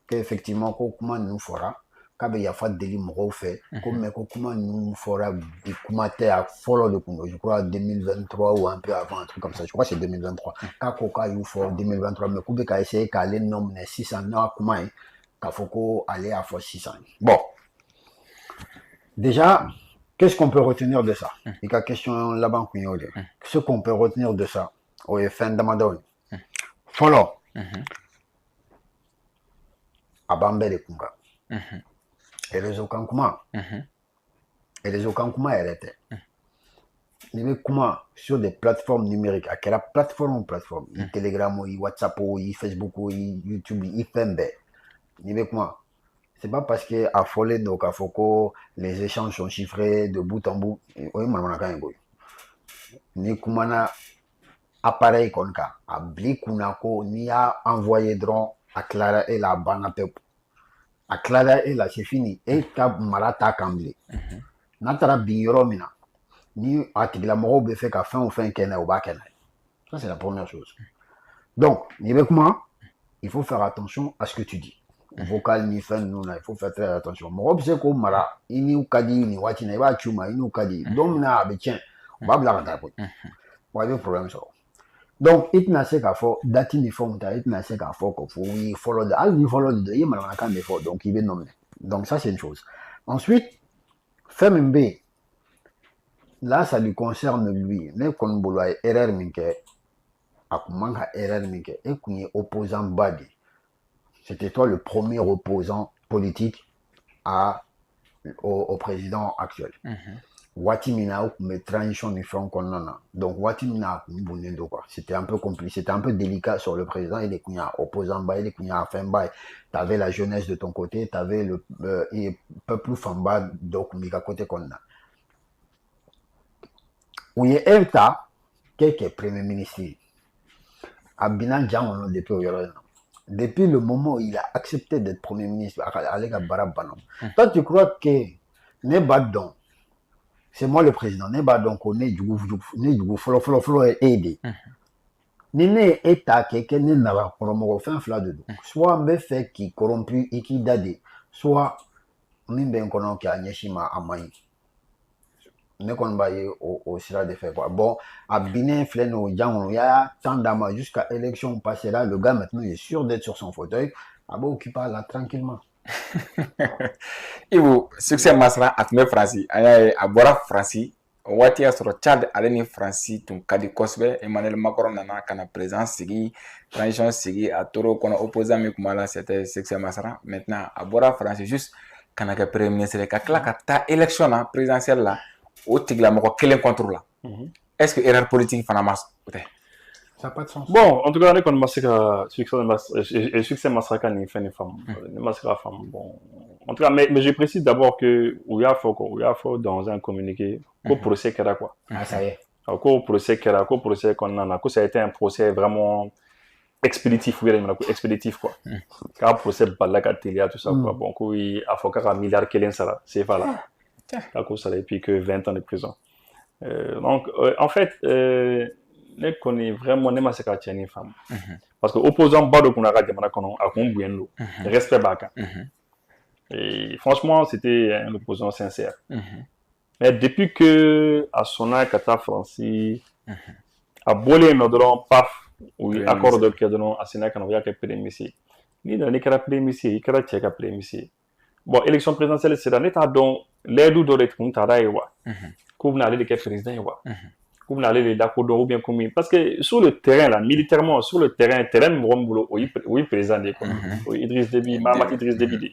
que effectivement, ko kuma nous fera. Kabe yafa deli mɔgɔw fɛ ko mais ko kuma ninnu fɔra bi kuma tɛ a fɔlɔ de kun don je crois 2023 ou un peu avant un truc comme ça je crois que c'est 2023 k'a ko k'a y'u fɔ 2023 mais k'u bɛ ka essayer k'ale nɔ minɛ sisan n'a kuma ye k'a fɔ ko ale y'a fɔ sisan bon déjà qu'est-ce qu'on peut retenir de ça i ka question laban kun y'o de ce qu'on peut retenir de ça o ye fɛn damadɔ ye fɔlɔ a b'an bɛɛ de kun kan réseau kan kuma réseau kan kuma yɛrɛ tɛ n'i bɛ kuma sur des plateformes numériques a kɛra plateforme o plateforme i telegram o i whatsapp o i facebook o i youtube i fɛn bɛɛ n'i bɛ kuma c'est pas parce que a fɔlen don k'a fɔ ko les échanges sont chiffrés de bout en bout o ye manamanakan ye koyi n'i kumana appareil kɔni kan a bil'i kunna ko n'i y'a envoyé dɔrɔn a tilara e la a banna pewu a tilara e la c'est fini e ka mara t'a kan bilen n'a taara bin yɔrɔ min na ni a tigilamɔgɔw bɛ fɛ ka fɛn o fɛn kɛ n'a ye o b'a kɛ n'a ye ça c'est la première chose donc n'i bɛ kuma il faut faire attention à ce que tu dis vocal ni fɛn ninnu na il faut faire très attention mɔgɔ bɛ se k'o mara i n'u ka di nin waati in na i b'a ci u ma i n'u ka di don min na a bɛ tiɲɛ u b'a bila ka taa koyi wa i bɛ problème sɔrɔ donc i tɛna se k'a fɔ date ni fɛnw ta i tɛna se k'a fɔ ko fo i fɔlɔ de hali ni fɔlɔ de don i ye manamanakan de fɔ donc i bɛ nɔ minɛ donc ça c'est une chose ensuite fɛn min bɛ yen là ça lui concerne lui ne kɔni bolo a ye erreur min kɛ a kun man ka erreur min kɛ e kun ye opposant ba de c'était toi le premier opposant politique au président actuel waati min na o kun bɛ transition ni fɛnw kɔnɔna na donc waati min na a kun bonnen don quoi c'était un peu compliqué c'était un peu délicat sur le président il kun y'a opposant ba il kun y'a fɛn ba ye t'avais la jeunesse de ton côté t'avais le peuple fanba dɔ kun b'i ka côté kɔnɔna na u ye e ta k'e kɛ premier ministre ye a binna jan kɔnɔ depuis o yɔrɔ in na depuis le moment où il a accepté d'être premier ministre ale ka baara banna toi tu crois que ne b'a dɔn c'est moi le président ne b'a dɔn ko ne jugu fɔlɔ ye e de ni ne ye e ta kɛ kɛ ne nana kɔrɔmɔgɔ fɛn fila de don soit n bɛ fɛ k'i corrompu i k'i da de soit min bɛ n kɔnɔ k'a ɲɛsin ma a man ɲi ne kɔni b'a ye o sira de fɛ quoi bon a binnen filɛ nin o jan kɔnɔ y'a temps d'a ma jusqu'à élection passée là le gars maintenant il est sûr d'être sur son fauteuil a b'o occuper là tranquillement Ibu succès masra a tun bɛ Faransi an y'a ye a bɔra Faransi o waati y'a sɔrɔ Tchad ale ni Faransi tun ka di kosɛbɛ Emmanuel Macron nana ka na président sigi transition sigi a tora o kɔnɔ opposant min tun b'a la c'était succès masra maintenant a bɔra Faransi juste ka na kɛ premier ministre ka tila ka taa élection na présidentielle la o tigilamɔgɔ kelen contre la est-ce que erreur politique fana ma o tɛ ça n'a pas de sens bon en tout cas ne kɔni ma se ka succès masra ni fɛn ni faamu ne ma se k'a faamu bon en tout cas mais je précise d'abord que u y'a fɔ dans un communiqué ko procès kɛra quoi ah ça y est ko procès kɛra ko procès kɔnɔna na ko ça a été un procès vraiment expéditif ou bien expéditif quoi k'a procès balila ka teliya tout ça quoi bon ko a fɔ k'a ka miliyari kelen sara CFA la k'a ko sara et puis que 20 ans de prison donc en fait ne kɔni vraiment ne ma se ka tiɲɛ ni faamu parce que opposant ba dɔ kun a ka jamana kɔnɔ a kun bonya don respect b'a kan et franchement c'était un opposant sincère mais depuis que a sɔnna ka taa Faransi a bɔlen yen nɔ dɔrɔn paf u ye accord dɔ kɛ dɔrɔn a sina ka na u y'a kɛ premier ministre n'i nana n'i kɛra premier ministre i kɛra cɛ ka premier ministre bon élection présidentielle sera ne t'a dɔn layidu dɔ de tun taara ye wa k'u bɛna ale de kɛ président ye wa k'u bɛna ale de lakodɔn ou bien comme parce que sur le terrain là militairement sur le terrain min mɔgɔ min bolo o ye président de ye quoi o ye Idriss Déby Mahamat Idriss Déby de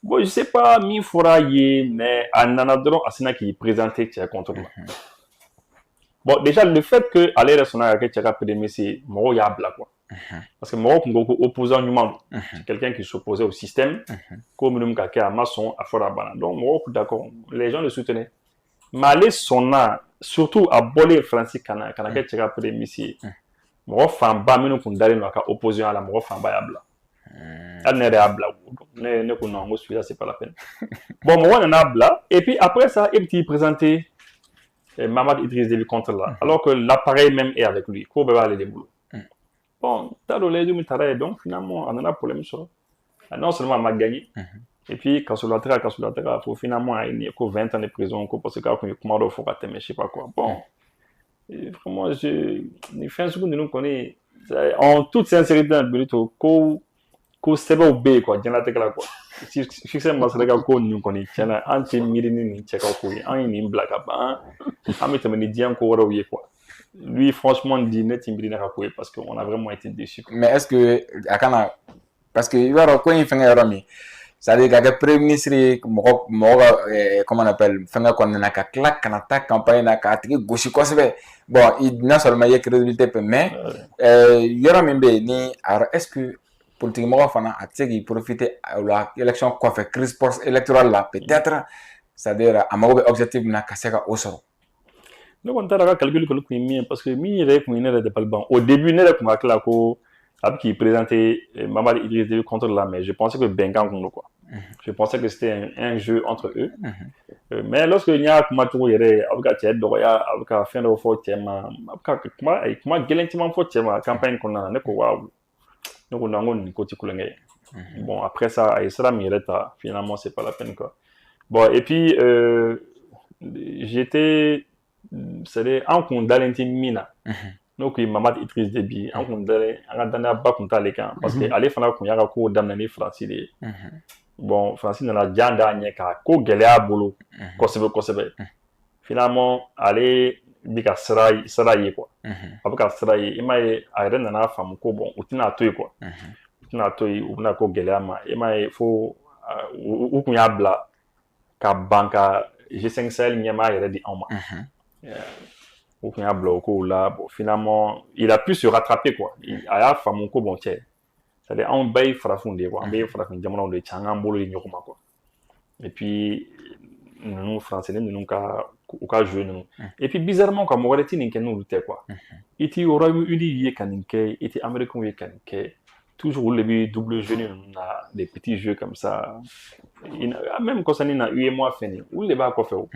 bon je sais pas min fɔra ye mais a nana dɔrɔn a sina k'i présenter cɛ contre la bon déjà le fait que ale yɛrɛ sɔnna ka kɛ cɛ ka premier ministre mɔgɔw y'a bila quoi parce que mɔgɔw kun ko ko opposant ɲuman don c'est quelqu'un qui s'opposait au système ko minnu ka kɛ a ma sɔn a fɔra a banna donc mɔgɔw kun d'accord les gens le soutenaient mais ale sɔnna surtout à Bolé Francis Kana kɛ cɛ ka premier ministre ye mɔgɔ fanba minnu kun dalen don a ka opposition la mɔgɔ fanba y'a bila hali ne yɛrɛ y'a bila ne ko non ko celui-là c'est pas la peine bon mɔgɔ nana bila et puis après ça il t'i présenter Mamad Idriss Déby contre là alors que l'appareil même est avec lui ko bɛɛ b'ale de bolo bon t'a dɔn layidu min taara ye donc finalement a nana problème sɔrɔ non seulement a ma gagné et puis kasolatɛra fo finalement a ye ko 20 ans de prison ko parce que k'a kun ye kuma dɔ fɔ ka tɛmɛ je sais pas quoi bon vraiment ni fɛn sugu ninnu kɔni en toute sincérité na biri to ko sɛbɛw bɛ yen quoi diɲɛlatigɛ la quoi succès masakɛ ka ko ninnu kɔni tiɲɛna an tɛ miiri ni nin cɛ ka ko ye an ye nin bila ka ban an bɛ tɛmɛ ni diɲɛ ko wɛrɛw ye quoi lui franchement dit ne tɛ miiri n'a ka ko ye parce que on a vraiment été déçus mais est-ce que a kana parce que i b'a dɔn ko in fɛngɛ yɔrɔ min c'est-à-dire ka kɛ premier ministre ye mɔgɔ ka comment on appelle fɛngɛ kɔnɔna na ka tila kana taa campagne na k'a tigi gosi kosɛbɛ bon non seulement i ye crédibilité pe mais yɔrɔ min bɛ yen ni est-ce que politique mɔgɔ fana a tɛ se k'i profiter o la élection kɔfɛ crise post électorale la peut-être c'est-à-dire a mago bɛ objectif min na ka se ka o sɔrɔ ne kɔni taara ka calcul kɔni kun ye min ye parce que min yɛrɛ kun ye ne yɛrɛ dabali ban au début ne yɛrɛ kun hakili la ko a bɛ k'i présenter Mamad Idriss Déby contre là mais je pensais que bɛnkan kun don quoi je pensais que c'était un jeu entre eux mais lorsque n y'a kuma cogo yɛrɛ a bɛ ka cɛ dɔgɔya a bɛ ka fɛn dɔw fɔ cɛ ma a bɛ ka kuma gɛlɛn caman fɔ cɛ ma campagne kɔnɔna na ne ko waaw ne ko non ko nin ko tɛ kulonkɛ ye bon après ça a ye sira min yɛrɛ ta finalement c'est pas la peine quoi bon et puis j'étais c'est-à-dire an kun dalen tɛ min na n'o kun ye Mamad Idriss Déby an kun dalen an ka danayaba kun t'ale kan parce que ale fana kun y'a ka kow daminɛ ni Faransi de ye bon Faransi nana jan d'a ɲɛ ka ko gɛlɛya a bolo kosɛbɛ finalement ale bɛ ka sira ye quoi a bɛ ka sira ye i m'a ye a yɛrɛ nana faamu ko bon u tɛna to yen quoi u tɛna to yen u bɛna ko gɛlɛya ma i m'a ye fo u kun y'a bila ka ban ka G5 Sahel ɲɛmaa yɛrɛ di anw ma u kun y'a bila o kow la bon finalement il a pu se rattraper quoi a y'a faamu ko bon cɛ c'est-à-dire anw bɛɛ ye farafinw de ye quoi an bɛɛ ye farafin jamanaw de ye cɛ an k'an bolo di ɲɔgɔn ma quoi et puis ninnu français ninnu u ka jeu ninnu et puis bizarrement quoi mɔgɔ wɛrɛ tɛ nin kɛ n'olu tɛ quoi i tɛ Royaume-Uni ye ka nin kɛ i tɛ Américains ye ka nin kɛ toujours olu de bɛ double jeu ninnu na des petits jeux comme ça même kɔsani na UEMOA fɛn nin olu de b'a kɔfɛ o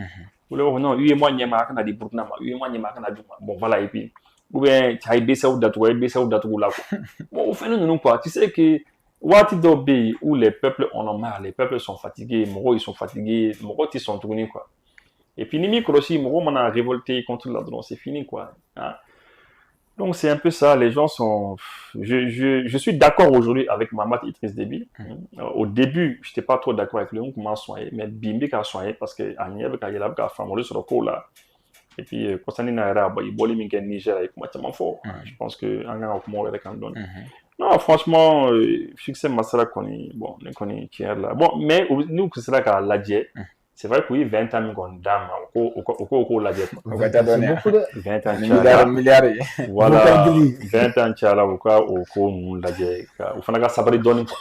olu b'a fɔ non UEMOA ɲɛma a kana di Burkina ma UEMOA ɲɛma a kana d'u ma bon voilà et puis ou bien cɛ a ye BCEAO datugu a ye BCEAO datugu la quoi bon o fɛn ninnu quoi tu sais que waati dɔw bɛ yen où les peuples en ont marre les peuples sont fatigués mɔgɔw ils sont fatigués mɔgɔw tɛ sɔn tuguni quoi et puis ni min kɔlɔsi mɔgɔw mana révolter contre la dɔrɔn c'est fini quoi hein? Donc c'est un peu ça, les gens sont... Je suis d'accord aujourd'hui avec Mamad Idriss Déby. Au début, je n'étais pas trop d'accord avec lui, on commence à soigner, mais Bimbi a soigné parce que Agnès a fait sur le coup là. Et puis, quand on est là, il y a des Niger avec moi, je pense que on a comment avec un don. Non, franchement, succès Massara bon, on connaît tiers là. Bon, mais nous que c'est là qu'à l'adjet. C'est vrai qu'il y a 20 ans qu'on dame au la diète. 20 ans milliards. Voilà. 20 ans là au nous la diète. Au fond, on a sabré donner quoi.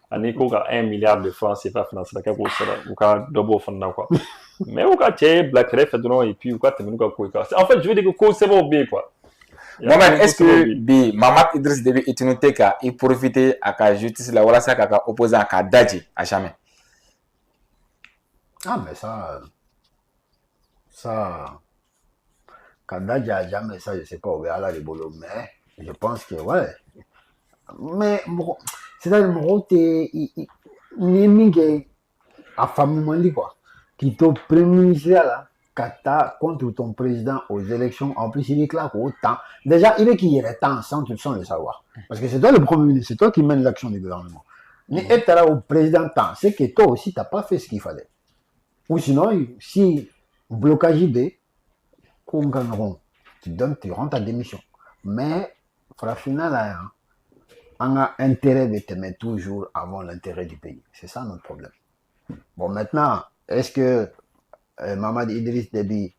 Ani ko ka 1 milliard de francs CFA financé la ko sera ou ka double fond quoi. Mais au cas tu black ref donnant et puis au cas tu nous ko en fait je veux dire que ko c'est bon bien quoi. Mohamed, est-ce que bi Mamad Idriss Déby est une teka il profiter à ka justice la wala ça ka opposant à ka daji à jamais. Ah, mais Kadaja jamais ça, je sais pas, on verra là les bolos, mais je pense que, ouais. Mais, c'est-à-dire, mon t'es, il a famille, quoi, qui t'ont premier ministre là, Kata contre ton président aux élections, en plus, il est là pour autant. Déjà, il est qui est temps sans le savoir. Parce que c'est toi le premier ministre, c'est toi qui mène l'action du gouvernement. Mais être là au président temps, c'est que toi aussi, t'as pas fait ce qu'il fallait. Ou sinon, si blocage IB, tu rends ta démission. Mais, pour la finale, on a intérêt de te mettre toujours avant l'intérêt du pays. C'est ça notre problème. Bon, maintenant, est-ce que Mamad Idriss Déby,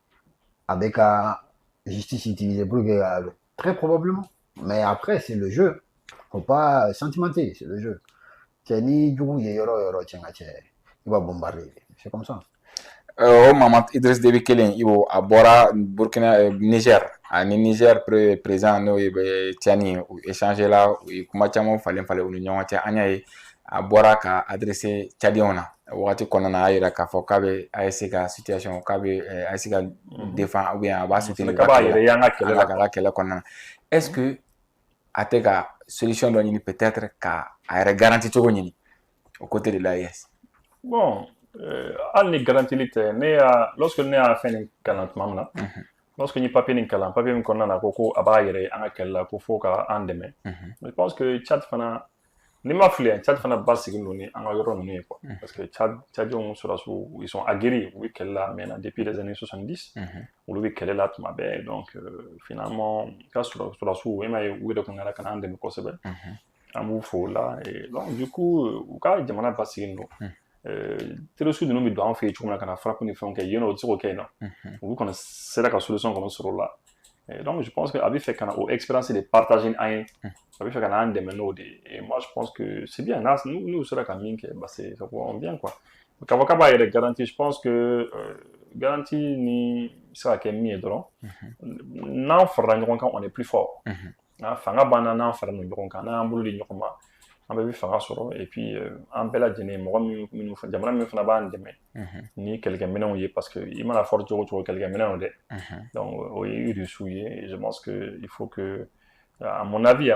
avec la justice utilisée pour que très probablement. Mais après, c'est le jeu. Faut pas sentimenter, c'est le jeu. Il va bombarder. C'est comme ça. o Maman Idriss Déby kelen ibo a bɔra Burkina Niger ani Niger président n'o ye Tiani u échanger la u ye kuma caman falen u ni ɲɔgɔn cɛ an y'a ye a bɔra ka adresser Tchadiens na wagati kɔnɔna na a y'a yira k'a fɔ k'a bɛ AES ka situation k'a bɛ AES ka défend ou bien a b'a soutenir k'a b'a yɛrɛ y'an ka kɛlɛ la ka kɛlɛ kɔnɔna na est-ce que a tɛ ka solution dɔ ɲini peut-être ka a yɛrɛ garantie cogo ɲini au côté de l'AES? Bon, hali ni garantili tɛ lorsque ne y'a fɛn nin kalan tuma min na lorsque n ye papier nin kalan papier min kɔnɔna na ko a b'a yɛrɛ an ka kɛlɛ la ko fo ka an dɛmɛ je pense que Tchad fana ni ma fili Tchad fana basigilen don ni an ka yɔrɔ ninnu ye quoi parce que Tchadiens sɔrɔsiw ils sont aguerris u bɛ kɛlɛ la maintenant depuis les années 70 olu bɛ kɛlɛ la tuma bɛɛ donc finalement ka sɔrɔsiw e m'a ye u yɛrɛ tun ka an dɛmɛ kosɛbɛ an b'u fo o la et donc du coup u ka jamana basigilen don terroriste ninnu bɛ don an fɛ yen cogo min na ka na frappe ni fɛnw kɛ yen nɔ o tɛ se k'o kɛ yen nɔ olu kɔni sera ka solution kɔni sɔrɔ o la donc je pense que a bɛ fɛ ka na o expérience de partager ni an ye a bɛ fɛ ka na an dɛmɛ n'o de ye et moi je pense que c'est bien n'u sera ka min kɛ c'est vraiment bien quoi k'a fɔ k'a b'a yɛrɛ garantie je pense que garantie ni bɛ se ka kɛ min ye dɔrɔn n'an farala ɲɔgɔn kan on est plus fort fanga b'an na n'an farala ɲɔgɔn kan n'an y'an bolo di ɲɔgɔn ma an bɛɛ bɛ fanga sɔrɔ et puis an bɛɛ lajɛlen mɔgɔ minnu jamana min fana b'an dɛmɛ ni kɛlɛkɛminɛnw ye parce que i mana fɔra cogo o cogo kɛlɛkɛminɛnw dɛ donc o ye Russiw ye et je pense que il faut que à mon avis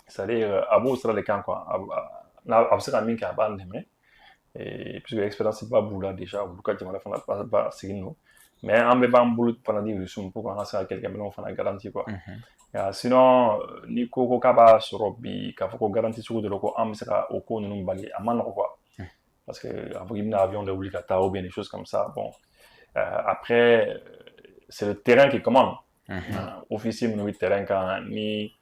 c'est-à-dire a b'o sira de kan quoi a bɛ se ka min kɛ a b'an dɛmɛ et puisque expérience ba b'u la déjà olu ka jamana fana basigilen don mais an bɛɛ b'an bolo fana di Russiw pour qu'on se ka kɛlɛkɛminɛnw fana garantie quoi sinon ni ko k'a b'a sɔrɔ bi k'a fɔ ko garantie sugu dɔ la ko an bɛ se ka o ko ninnu bali a man nɔgɔn quoi parce que a fɔ k'i bɛna avion de wuli ka taa ou bien des choses comme ça bon après c'est le terrain qui commande officier minnu bɛ terrain kan ni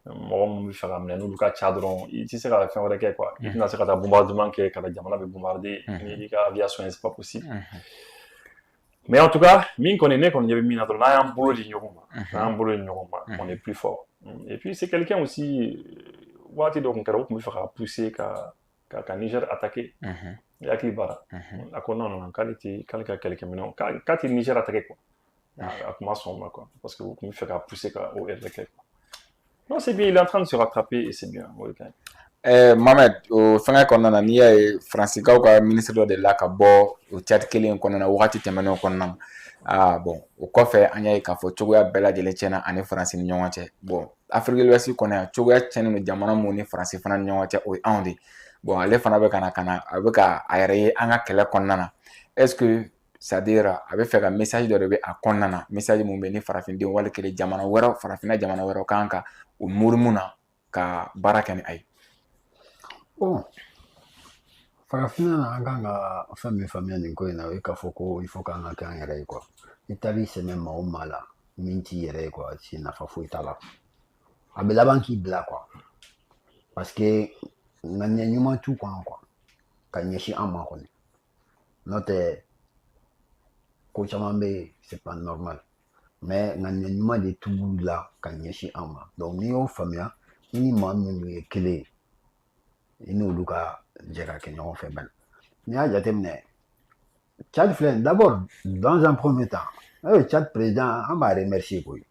mɔgɔ minnu bɛ fɛ ka minɛ n'olu ka ca dɔrɔn i tɛ se ka fɛn wɛrɛ kɛ quoi i tɛna se ka taa bombardement kɛ ka jamana bɛ bombarder ni i ka aviation c'est pas possible mais en tout cas min kɔni ne kɔni ɲɛ bɛ min na dɔrɔn n'an y'an bolo di ɲɔgɔn ma on est plus fort et puis c'est quelqu'un aussi waati dɔ tun kɛra u tun bɛ fɛ ka pousser ka Niger attaquer i hakili b'a la a ko non k'ale ka kɛlɛkɛminɛnw k'a tɛ Niger attaquer quoi a tun ma sɔn o ma quoi parce que u tun bɛ fɛ ka pousser ka o yɛrɛ kɛ quoi non c'est bien il est en train de se rattraper et c'est bien o de ka ɲi. Mohamed o fɛngɛ kɔnɔna na n'i y'a ye Faransiikaw ka ministre dɔ de la ka bɔ o Tchad kelen kɔnɔna na wagati tɛmɛnenw kɔnɔna na bon o kɔfɛ an y'a ye k'a fɔ cogoya bɛɛ lajɛlen tiɲɛna ani Faransi ni ɲɔgɔn cɛ bon Afrique de l'Ouest kɔnɔ yan cogoya tiɲɛnen don jamana mun ni Faransi fana ni ɲɔgɔn cɛ o ye anw de bon ale fana bɛ ka na a bɛ ka a yɛrɛ ye an ka kɛlɛ kɔnɔna na est-ce que c'est-à-dire a bɛ fɛ ka message dɔ de bɛ a kɔnɔna na message mun bɛ ni farafindenw wali kelen jamana wɛrɛw farafinna jamana wɛrɛw kan ka o murimu na ka baara kɛ ni a ye. Bon, farafinna na an kan ka fɛn min faamuya nin ko in na o ye k'a fɔ ko il faut k'an ka kɛ an yɛrɛ ye quoi i taar'i sɛmɛ maa o maa la min t'i yɛrɛ ye quoi si nafa foyi t'a la a bɛ laban k'i bila quoi parce que ŋaniya ɲuman t'u kɔnɔ quoi ka ɲɛsin an ma kɔni n'o tɛ ko caman bɛ yen c'est pas normal mais ŋaniya ɲuman de t'u la ka ɲɛsin an ma donc n'i y'o faamuya i ni maa minnu ye kelen ye i n'olu ka jɛ ka kɛ ɲɔgɔn fɛ bɛn n'i y'a jateminɛ Tchad filɛ d'abord dans un premier temps Tchad président an b'a remercier koyi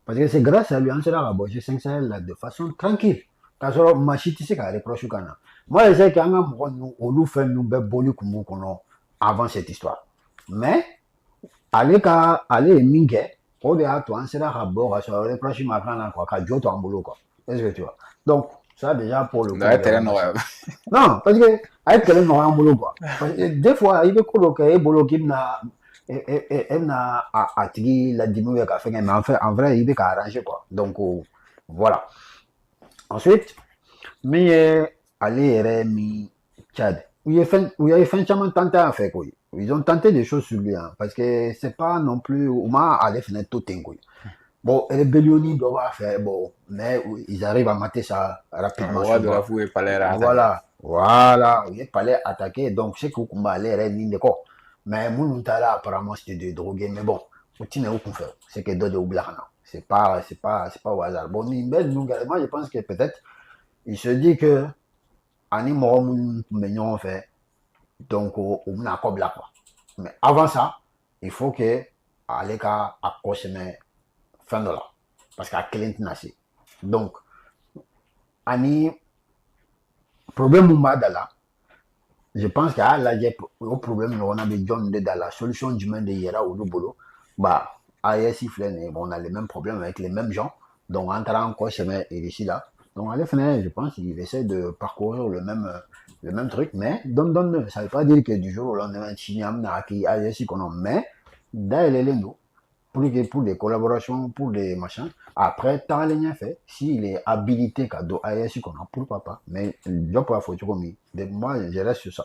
parce que c'est grâce à lui an sera ka bɔ G5 Sahel la de façon tranquille k'a sɔrɔ maa si tɛ se ka reproche k'a na moi je sais que an ka mɔgɔ ninnu olu fɛn ninnu bɛɛ bɔli kun b'u kɔnɔ avant cette histoire mais ale ye min kɛ o de y'a to an sera ka bɔ ka sɔrɔ reproche ma k'an na quoi ka jo to an bolo quoi est-ce que tu vois donc ça déjà pour le coup non parce que a ye kɛlɛ nɔgɔya an bolo quoi parce que des fois i bɛ ko dɔ kɛ e bolo k'i bɛna a tigi ladimi ka fɛn kɛ mais en vrai i bɛ ka arranger quoi donc voilà ensuite min ye ale yɛrɛ ni Tchad u ye fɛn caman tenté a fɛ koyi ils ont tenté des choses sur lui hein, parce que c'est pas non plus u ma ale fɛnɛ to ten koyi bon rébellion dɔ b'a fɛ bon mais ils arrivent à mater ça rapidement voilà u ye palais attaqué donc c'est k'u kun b'ale yɛrɛ nin de kɔ mais minnu taara apparemment c'était des drogués mais bon u tɛna u kun fɛ c'est que dɔ de y'u bila ka na c'est pas au hasard bon nin bɛɛ ninnu kɛra moi je pense que peut-être il se dit que ani mɔgɔ minnu tun bɛ ɲɔgɔn fɛ Donc, on a comme là, quoi. Mais avant ça, il faut que aller à cautionner fin de là. Parce qu'à Clinton, nasi. Donc, ani problème ou là, je pense qu'à là, il y a un problème, on a des John dans la solution du monde de Yera ou du boulot. Bah, AIS, on a les mêmes problèmes avec les mêmes gens. Donc, en train de cautionner ici là. Donc, à la fin, je pense qu'il essaie de parcourir le même truc, mais donne, ça ne veut pas dire que du jour au lendemain, Chinyam n'a acquis AIS qu'on a, mais d'ailleurs, les nous, pour des collaborations, pour des machins, après, tant les rien fait, s'il est habilité qu'à do AIS qu'on a, pourquoi pas, mais je peux pas faire comme moi, je reste sur ça.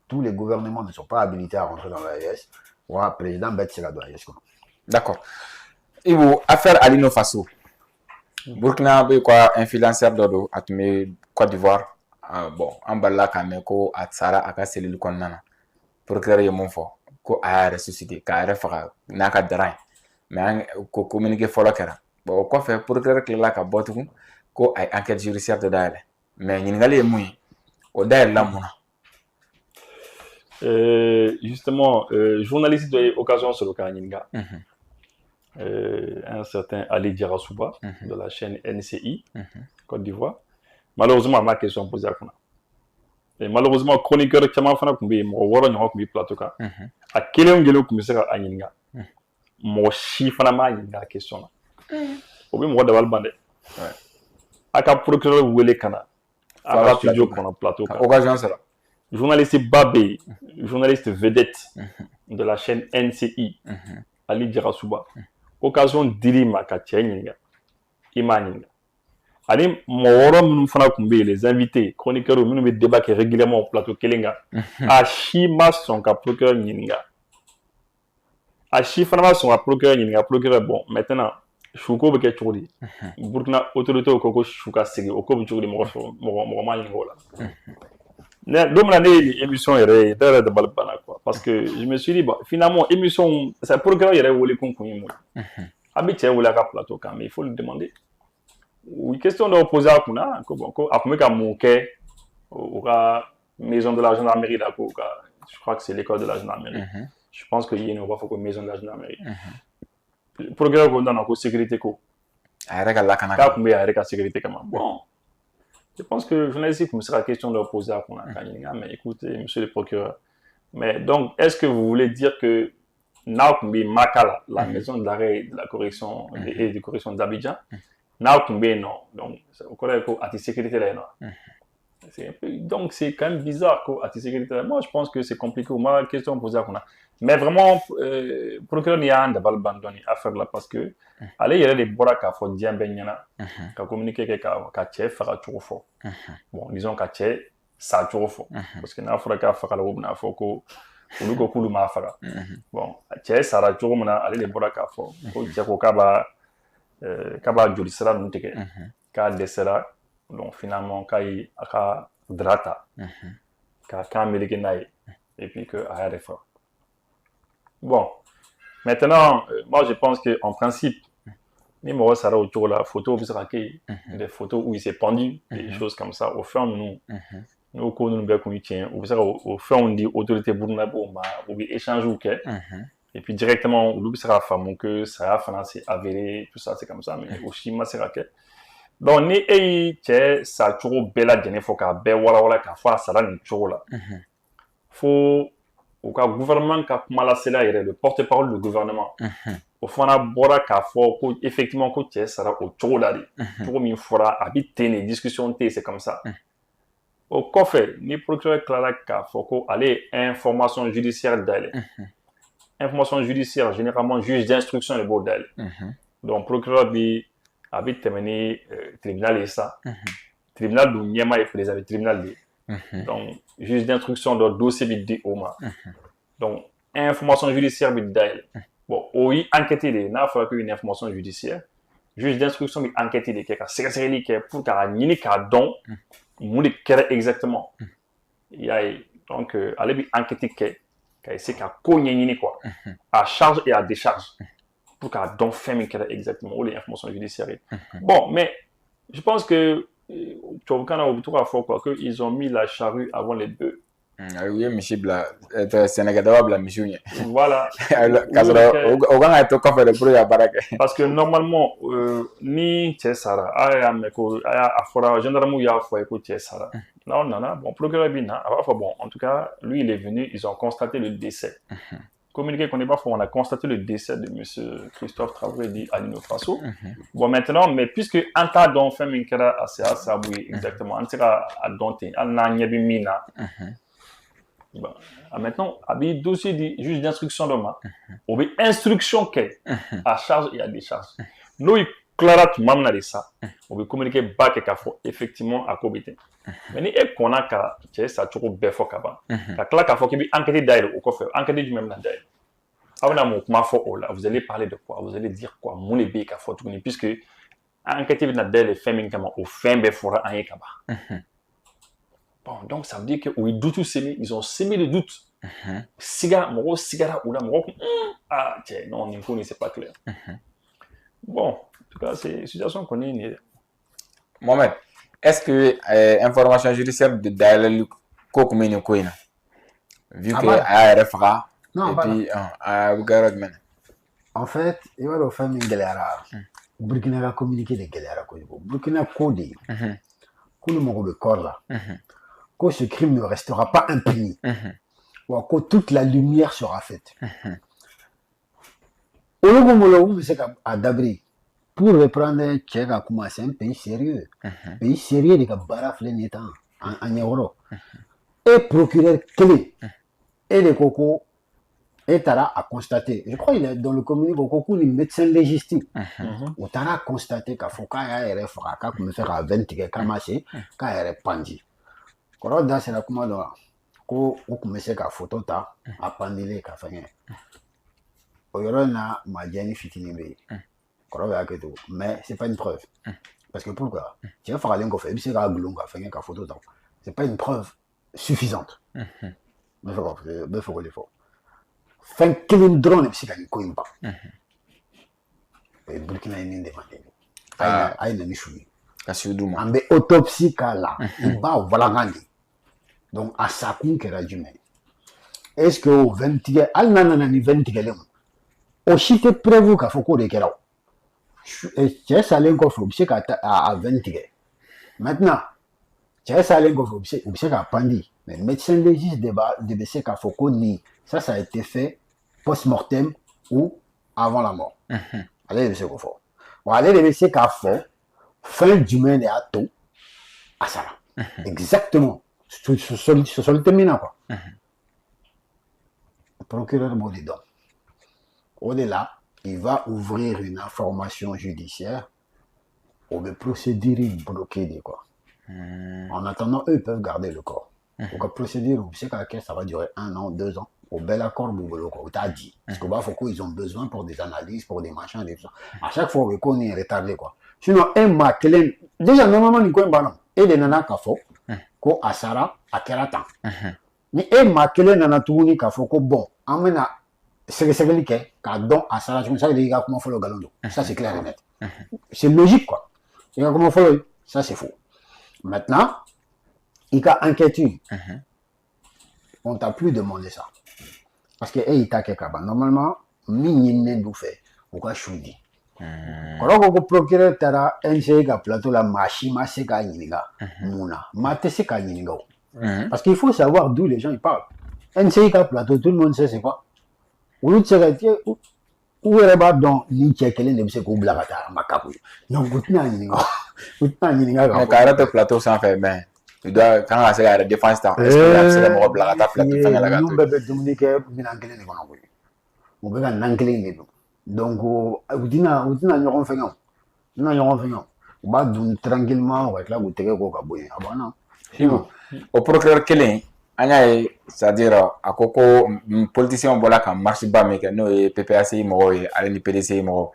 Tous les gouvernements ne sont pas habilités à rentrer dans l'AIS. Ouais, président Bête, c'est la do AIS qu'on a. D'accord. Et vous, affaire Alino Faso. Burkina be quoi influenceur dodo atme Côte d'Ivoire bon an balla ka me ko atsara aka selil konnana procureur ye mon fo ko a ressuscité ka refa naka dara mais ko communiquer folo kera bon ko fait procureur kila ka botuku ko ay enquête judiciaire de dale mais nyingali e muy o dale la muna justement journaliste de occasion sur le cas nyinga un certain Ali Diarasouba de la chaîne NCI, Côte d'Ivoire. Malheureusement, ma question posée à Kuna. Et malheureusement, chroniqueur Tchama Fana Kumbi, mon wara n'y a pas plateau. À quel moment il y a un Aninga mon chiffre na la question. Au même moment d'avoir bandé. À quel procureur ou les Kana à quel studio qu'on a plateau. Occasion sera. Journaliste Babé, journaliste vedette de la chaîne NCI, Ali Diarasouba. Occasion d'Irima Katianinga, Imaninga. Allez, mon fana kumbi, les invités, chroniqueurs, nous débattent régulièrement au plateau Kelenga. Achima son ka procureur Ninga. Achifana son ka procureur Ninga, procureur bon. Maintenant, Chouko beke chouri. Burkina autorité au Koko Chouka Segi, au Kobo chouri Moroma Ningola. Donc, l'année, l'émission est de Balbana, quoi. Parce que je me suis dit, bah, finalement, émission, c'est pour que il y ait des concours. Habitué ou la plateau, mais il faut le demander. Oui, question de opposer à Kuna, à combien qu'à Mouké, la maison de la gendarmerie, là, je crois que c'est l'école de la gendarmerie. Je pense qu'il y a une maison de la gendarmerie. Pour que qu'on donne encore sécurité, quoi. Combien sécurité, comment. Bon. Je pense que je n'ai pas la question de opposer à Kuna, mais écoutez, monsieur le procureur. Mais donc, est-ce que vous voulez dire que Naokumbi Makala, la maison d'arrêt de la correction et de correction d'Abidjan, Naokumbi non. Donc, vous connaissez quoi, à sécurité là, non. Donc, c'est quand même bizarre quoi, à sécurité là. Moi, je pense que c'est compliqué. Moi, la question posée à Kuna. Mais vraiment, procureur n'y a un d'abord abandonné à faire là parce que, allez, il y a des boras qui font bien benyana, qui communiquent avec qui fera toujours fort. Bon, disons qui ça toujours fort. Parce que n'a pas qu'à faire la robe, n'a pas qu'au lieu que ma fera. Bon, qui ça ra toujours mena, allez les boras qui font. Qui a kaba joli sera nous teke, qui desera, donc finalement qui a drata, qui a américain naï, et puis que a refa. Bon, maintenant, moi je pense qu'en principe, Nimoro Sara autour de la photo, vous savez, des photos où il s'est pendu, des choses comme ça, au fond, nous vous savez, au fond, on dit autorité Bournabo, on échange ou quoi, et puis directement, on sera fameux que ça a financé, avéré, tout ça, c'est comme ça, mais au Chima, c'est raquette. Donc, ni ça a toujours bella de faut qu'à wala qu'à faire ça là, toujours là. Faut au cas gouvernement qui a mal le porte-parole du gouvernement au fond a bora k'a fɔ effectivement ko cɛ sara o cogo la de cogo min fɔra a bi ten de discussion tɛ c'est comme ça o kɔfɛ ni procureur tilara k'a fɔ ko ale ye information judiciaire dayɛlɛ information judiciaire généralement juge d'instruction de b'o dayɛlɛ donc procureur bi a bi tɛmɛ ni tribunal ye sa tribunal dun ɲɛma ye président du tribunal de donc juge d'instruction dɔ dossier bi di o ma donc information judiciaire bi dayɛlɛ bon oui enquêter de n'a pas une information judiciaire juge d'instruction bi enquêter de ka sɛgɛsɛgɛli kɛ pour k'a ɲini k'a dɔn mun de kɛra exactement il y a donc ale bi enquêter kɛ ka essayer ka ko ɲɛɲini quoi à charge et à décharge pour k'a dɔn fɛn min kɛra exactement o de information judiciaire bon mais je pense que tubabukan na o bɛ to k'a fɔ quoi que ils ont mis la charrue avant les bœufs u ye misi bila sɛnɛkɛdaba bila misiw ɲɛ Voilà. k'a sɔrɔ o kan ka to kɔfɛ de pour que ka baara kɛ Parce que normalement ni cɛ sara a y'a mɛn ko a fɔra gendarme y'a fɔ a ye ko cɛ sara là on nana bon procureur bɛ na a b'a fɔ bon en tout cas lui il est venu ils ont constaté le décès communiqué qu'on n'est pas fort, on a constaté le décès de monsieur Christophe Traoré dit Alino Faso. Bon maintenant mais puisque en tas d'on fait min kɛra a se a sabu exactement an tɛ se ka a dɔn ten hali n'a ɲɛ bɛ min na bon maintenant a bɛ dossier di juge d'instruction dɔ ma o bɛ instruction kɛ à charge et à décharge n'o yi tilara tuma min na de sa o bɛ communiqué ba kɛ k'a fɔ effectivement a ko bɛ ten mais ni e kɔnna ka cɛ sa cogo bɛɛ fɔ ka ban ka tila k'a fɔ k'i bɛ enquête dayɛlɛ o kɔfɛ enquête jumɛn bɛna dayɛlɛ aw bɛna mun kuma fɔ o la vous allez parler de quoi vous allez dire quoi mun de bɛ yen ka fɔ tuguni puisque enquête bɛna dayɛlɛ fɛn min kama o fɛn bɛɛ fɔra an ye ka ban bon donc ça veut dire que o ye doute semé ils ont semé le doute siga mɔgɔw sigara o la mɔgɔw ko ah cɛ non nin ko nin c'est pas clair bon en tout cas c'est situation kɔni nin ye Mohamed est-ce que information judiciaire de dayɛlɛli ko tun bɛ nin ko in na vu que a y'a yɛrɛ faga et puis a bɛ kɛ yɔrɔ jumɛn en fait i b'a dɔn fɛn min gɛlɛyara Burkina ka communiqué de gɛlɛyara kojugu Burkina ko de k'olu mago bɛ corps la que ce crime ne restera pas impuni que toute la lumière sera faite olu ko malo olu bɛ se ka a dabiri pour reprendre cɛ ka kuma c'est un pays sérieux pays sérieux de ka baara filɛ nin ye tan a ɲɛkɔrɔ e procureur kelen e de ko ko e taara a constater je crois il est dans le communiqué ko k'u ni médecin légiste o taara constater k'a fɔ k'a y'a yɛrɛ faga k'a tun bɛ fɛ ka veine tigɛ k'a ma se k'a yɛrɛ pandi kɔrɔ da sera kuma dɔ la ko u tun bɛ se ka photo ta a pandilen ka fɛngɛ o yɔrɔ in na majɛni fitinin bɛ yen kɔrɔ bɛ hakɛ to mais c'est pas une preuve parce que pourquoi cɛ fagalen kɔfɛ i bɛ se k'a gulon ka fɛngɛ ka photo ta c'est pas une preuve suffisante n bɛ fɛ k'o de fɔ fɛn kelen dɔrɔn de bɛ se ka nin ko in ban o ye Burkina ye min demandé a ye na ni su ye ka su d'u ma an bɛ autopsie k'a la i b'a walangan de donc a sakun kɛra jumɛn est ce que o veine tigɛ hali n'a nana ni veine tigɛlen o si tɛ preuve k'a fɔ k'o de kɛra o cɛ salen kɔfɛ u bɛ se ka a veine tigɛ maintenant cɛ salen kɔfɛ u bɛ se k'a pandi mais médecin légiste de bɛ se k'a fɔ ko nin ça a été fait post-mortem ou avant la mort ale de bɛ se k'o fɔ wa ale de bɛ se k'a fɔ fɛn jumɛn de y'a to a sara exactement sɔsɔli tɛ min na quoi procureur b'o de dɔn o de la il va ouvrir une information judiciaire on va procédure bloquée de quoi en attendant eux peuvent garder le corps donc la procédure c'est que ça va durer 1 an 2 ans au bel accord boulot quoi t'as dit parce que bah faut qu'ils ont besoin pour des analyses pour des machins des tout ça à chaque fois qu'on est retardé quoi sinon un makelin déjà normalement ni quoi banon et les nana kafo ko asara akerata ni e makelin nana tuguni kafo ko bon amena sɛgɛsɛgɛli kɛ k'a dɔn a sara cogo ça veut dire i ka kuma fɔlɔ galon don ça c'est clair et net c'est logique quoi i ka kuma fɔlɔ ça c'est faux maintenant i ka enquête on t'a plus demandé ça parce que e y'i ta kɛ ka ban normalement min ɲininen d'u fɛ u ka su di kɔrɔ ko procureur taara NCI ka plateau la maa si ma se k'a ɲininka mun na maa tɛ se k'a ɲininka o parce qu'il faut savoir d'où les gens ils parlent NCI ka plateau tout le monde sait c'est quoi olu tɛ se ka kɛ u yɛrɛ b'a dɔn ni cɛ kelen de bɛ se k'u bila ka taa makaku ye donc u tɛna ɲininka ka yɛrɛ to plateau sanfɛ mais il doit kan ka se ka yɛrɛ défense ta est ce que a bɛ se ka mɔgɔ bila ka taa plateau fɛngɛ la ka to ninnu bɛɛ bɛ dumuni kɛ minɛn kelen de kɔnɔ koyi u bɛ ka nan kelen de dun donc u tɛna ɲɔgɔn fɛngɛ o u b'a dun tranquillement u ka tila k'u tɛgɛ ko ka bɔ yen a banna sinon o procureur kelen an y'a ye c'est à dire a ko ko politicien bɔra ka marche ba min kɛ n'o ye PPACI mɔgɔw ye ale ni PDCI mɔgɔw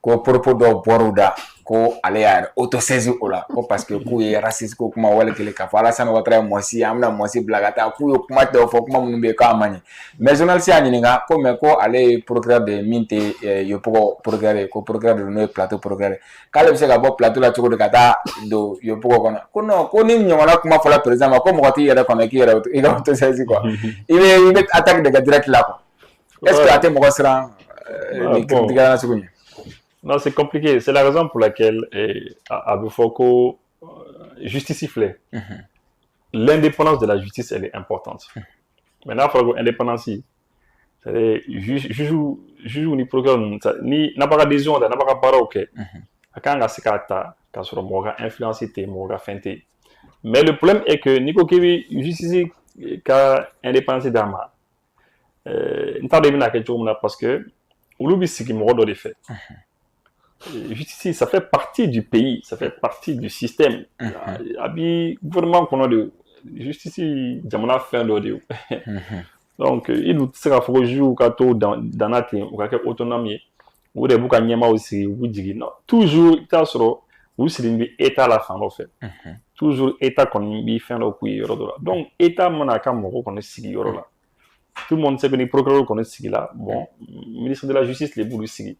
ko propos dɔ bɔr'u da ko ale y'a autosaisi o la ko parce que k'u ye raciste ko kuma wale kelen k'a fɔ Alassane Ouattara ye mɔsi an bɛna mɔsi bila ka taa k'u ye kuma dɔw fɔ kuma minnu bɛ yen k'a man ɲɛ mais journaliste y'a ɲininka ko mais ko ale ye procureur de ye min tɛ Yopɔgɔ procureur ye ko procureur de n'o ye plateau procureur ye k'ale bɛ se ka bɔ plateau la cogo di ka taa don Yopɔgɔ kɔnɔ ko non ko ni ɲɔgɔnna kuma fɔla président ma ko mɔgɔ t'i yɛrɛ kɔnɔ k'i yɛrɛ i ka autosaisi quoi i bɛ attaque de kɛ direct la quoi est ce que a tɛ mɔgɔ siran ni critique la sugu ɲɛ. Non, c'est compliqué. C'est la raison pour laquelle à Bufoko, justice sifflée. L'indépendance de la justice, elle est importante. Maintenant, il faut que l'indépendance, c'est-à-dire, juge ou ni procureur, ni n'a pas d'adhésion, n'a pas de parole, ok. Quand on a ce cas, quand on a influencé, on a feinté. Mais le problème est que Nico Kevi, justice, quand indépendance d'Ama, il n'y a pas de chose parce que, on oublie ce qui m'a donné fait. Justice, ça fait partie du pays, ça fait partie du système. Le gouvernement qu'on a de justice, jamana fait de. Donc, il nous sera faut jouer dans notre autonomie. Ou des boucan nyama aussi, ou dit non. Toujours, t'as sur ou c'est une état la fin en fait. Toujours état qu'on y fait le coup donc état mon akam moko qu'on est sigi là. Tout le monde sait que les procureurs qu'on est sigi là. Bon, ministre de la justice les boulot sigi.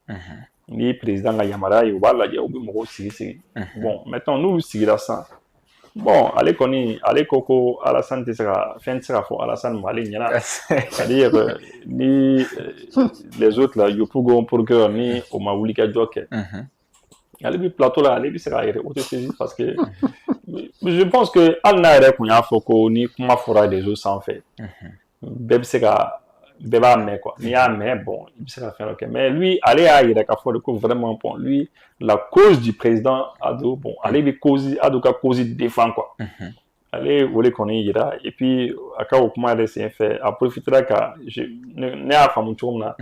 Ni président la Yamara et Obala ya obi moko sigi. Bon, maintenant nous sigi là ça. Bon, allez connaît, allez Coco Alassane sera fin sera pour Alassane Mali nyana. C'est-à-dire ni les autres là, Yopougon procureur ni Omaoulika Joke. Allez bi plateau là, allez bi sera autosaisi parce que je pense que Alna Kunya Foko ni kuma fora des autres sans fait. Beb sera Beba mais quoi. Ni a mais bon, il sera faire OK. Mais lui, allez à Iraka for le coup vraiment bon. Lui, la cause du président Ado, bon, allez bi cause Ado ka cause défend quoi. Allez, vous les connaissez Ira et puis à quand au comment c'est fait, à profitera ka je ne a famu tourna.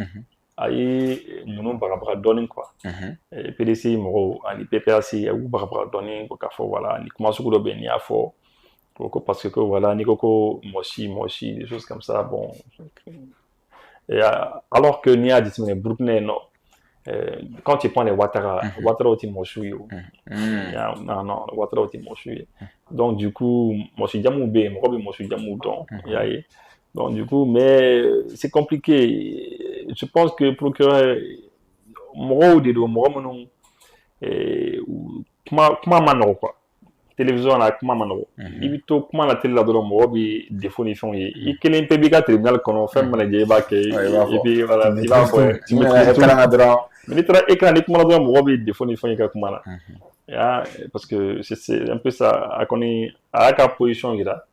Ayi nous barabara donner quoi. Et PDC mo ani PPAC ou barabara donner ko ka fo voilà, ni comment sur le béni à fort. Parce que voilà, ni koko moshi des choses comme ça bon. Et, alors que Nia dit mais Burkina non quand tu prends les Ouattara aussi Moshui non Ouattara aussi Moshui donc du coup Moshui Jamou B Moshui Jamou donc du coup mais c'est compliqué je pense que procureur Moro de do Moro non et comment mano quoi télévision na kuma manoko ibito kuma na télé la do mo bi définition yi kelen pe bi ka tribunal kono fem manager ba ke et puis voilà il va faire tu mets écran dron militaire écran ni kuma do mo bi définition yi ka kuma na ya parce que c'est un peu ça a connait à ka position ira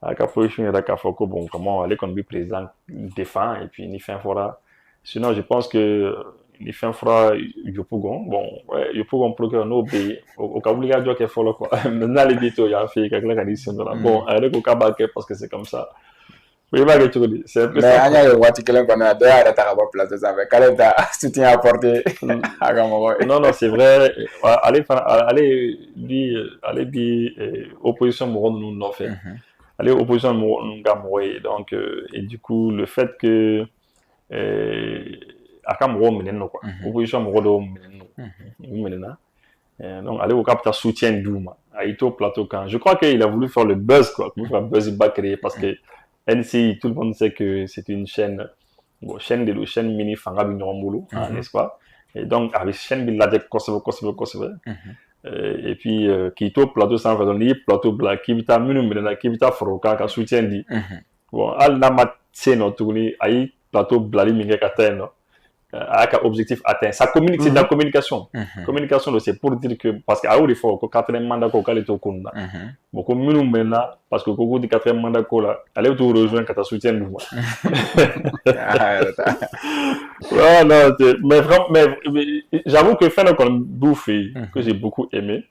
ka foko bon comment aller comme bi président défend et puis ni fin fora sinon je pense que ni fin fera Yopougon bon ouais Yopougon procureur no be au cas où les gars qui follow quoi maintenant les bito ya fait quelque condition là bon avec au cas parce que c'est comme ça oui va que tu dis c'est mais anya yo wati kelen qu'on a deux ta ka place ça avec quel soutien apporté à Gamoro non c'est vrai aller opposition mo nous non fait aller opposition mo Gamoro donc et du coup le fait que aka mɔgɔw minɛ nɔ quoi opposition mɔgɔ dɔw minɛ nɔ donc ale ko k'a bɛ taa soutien d'u ma a y'i to plateau kan je crois qu'il a voulu faire le buzz quoi pour faire buzz ba créer parce que NCI tout le monde sait que c'est une chaîne bon chaîne mini fanga bi ɲɔgɔn bolo n'est-ce pas et donc a bɛ chaîne bi lajɛ kosɛbɛ et puis k'i to plateau sanfɛ donc n'i ye plateau bila k'i bɛ taa minnu minɛ na k'i bɛ taa fara o kan ka soutien di bon hali n'a ma se yen nɔ tuguni a y'i plateau bilali min kɛ ka taa yen nɔ avec un objectif atteint. Ça communique, c'est de la communication. Communication, c'est pour dire que, parce qu'il y a eu des fois, que 4e mandat qu'on a été au Kunda. Beaucoup de nous maintenant, parce que beaucoup de 4e mandat qu'on a, allez tout rejoindre quand tu soutiens nous. Mais vraiment, mais j'avoue que fin qu'on bouffé, que j'ai beaucoup aimé,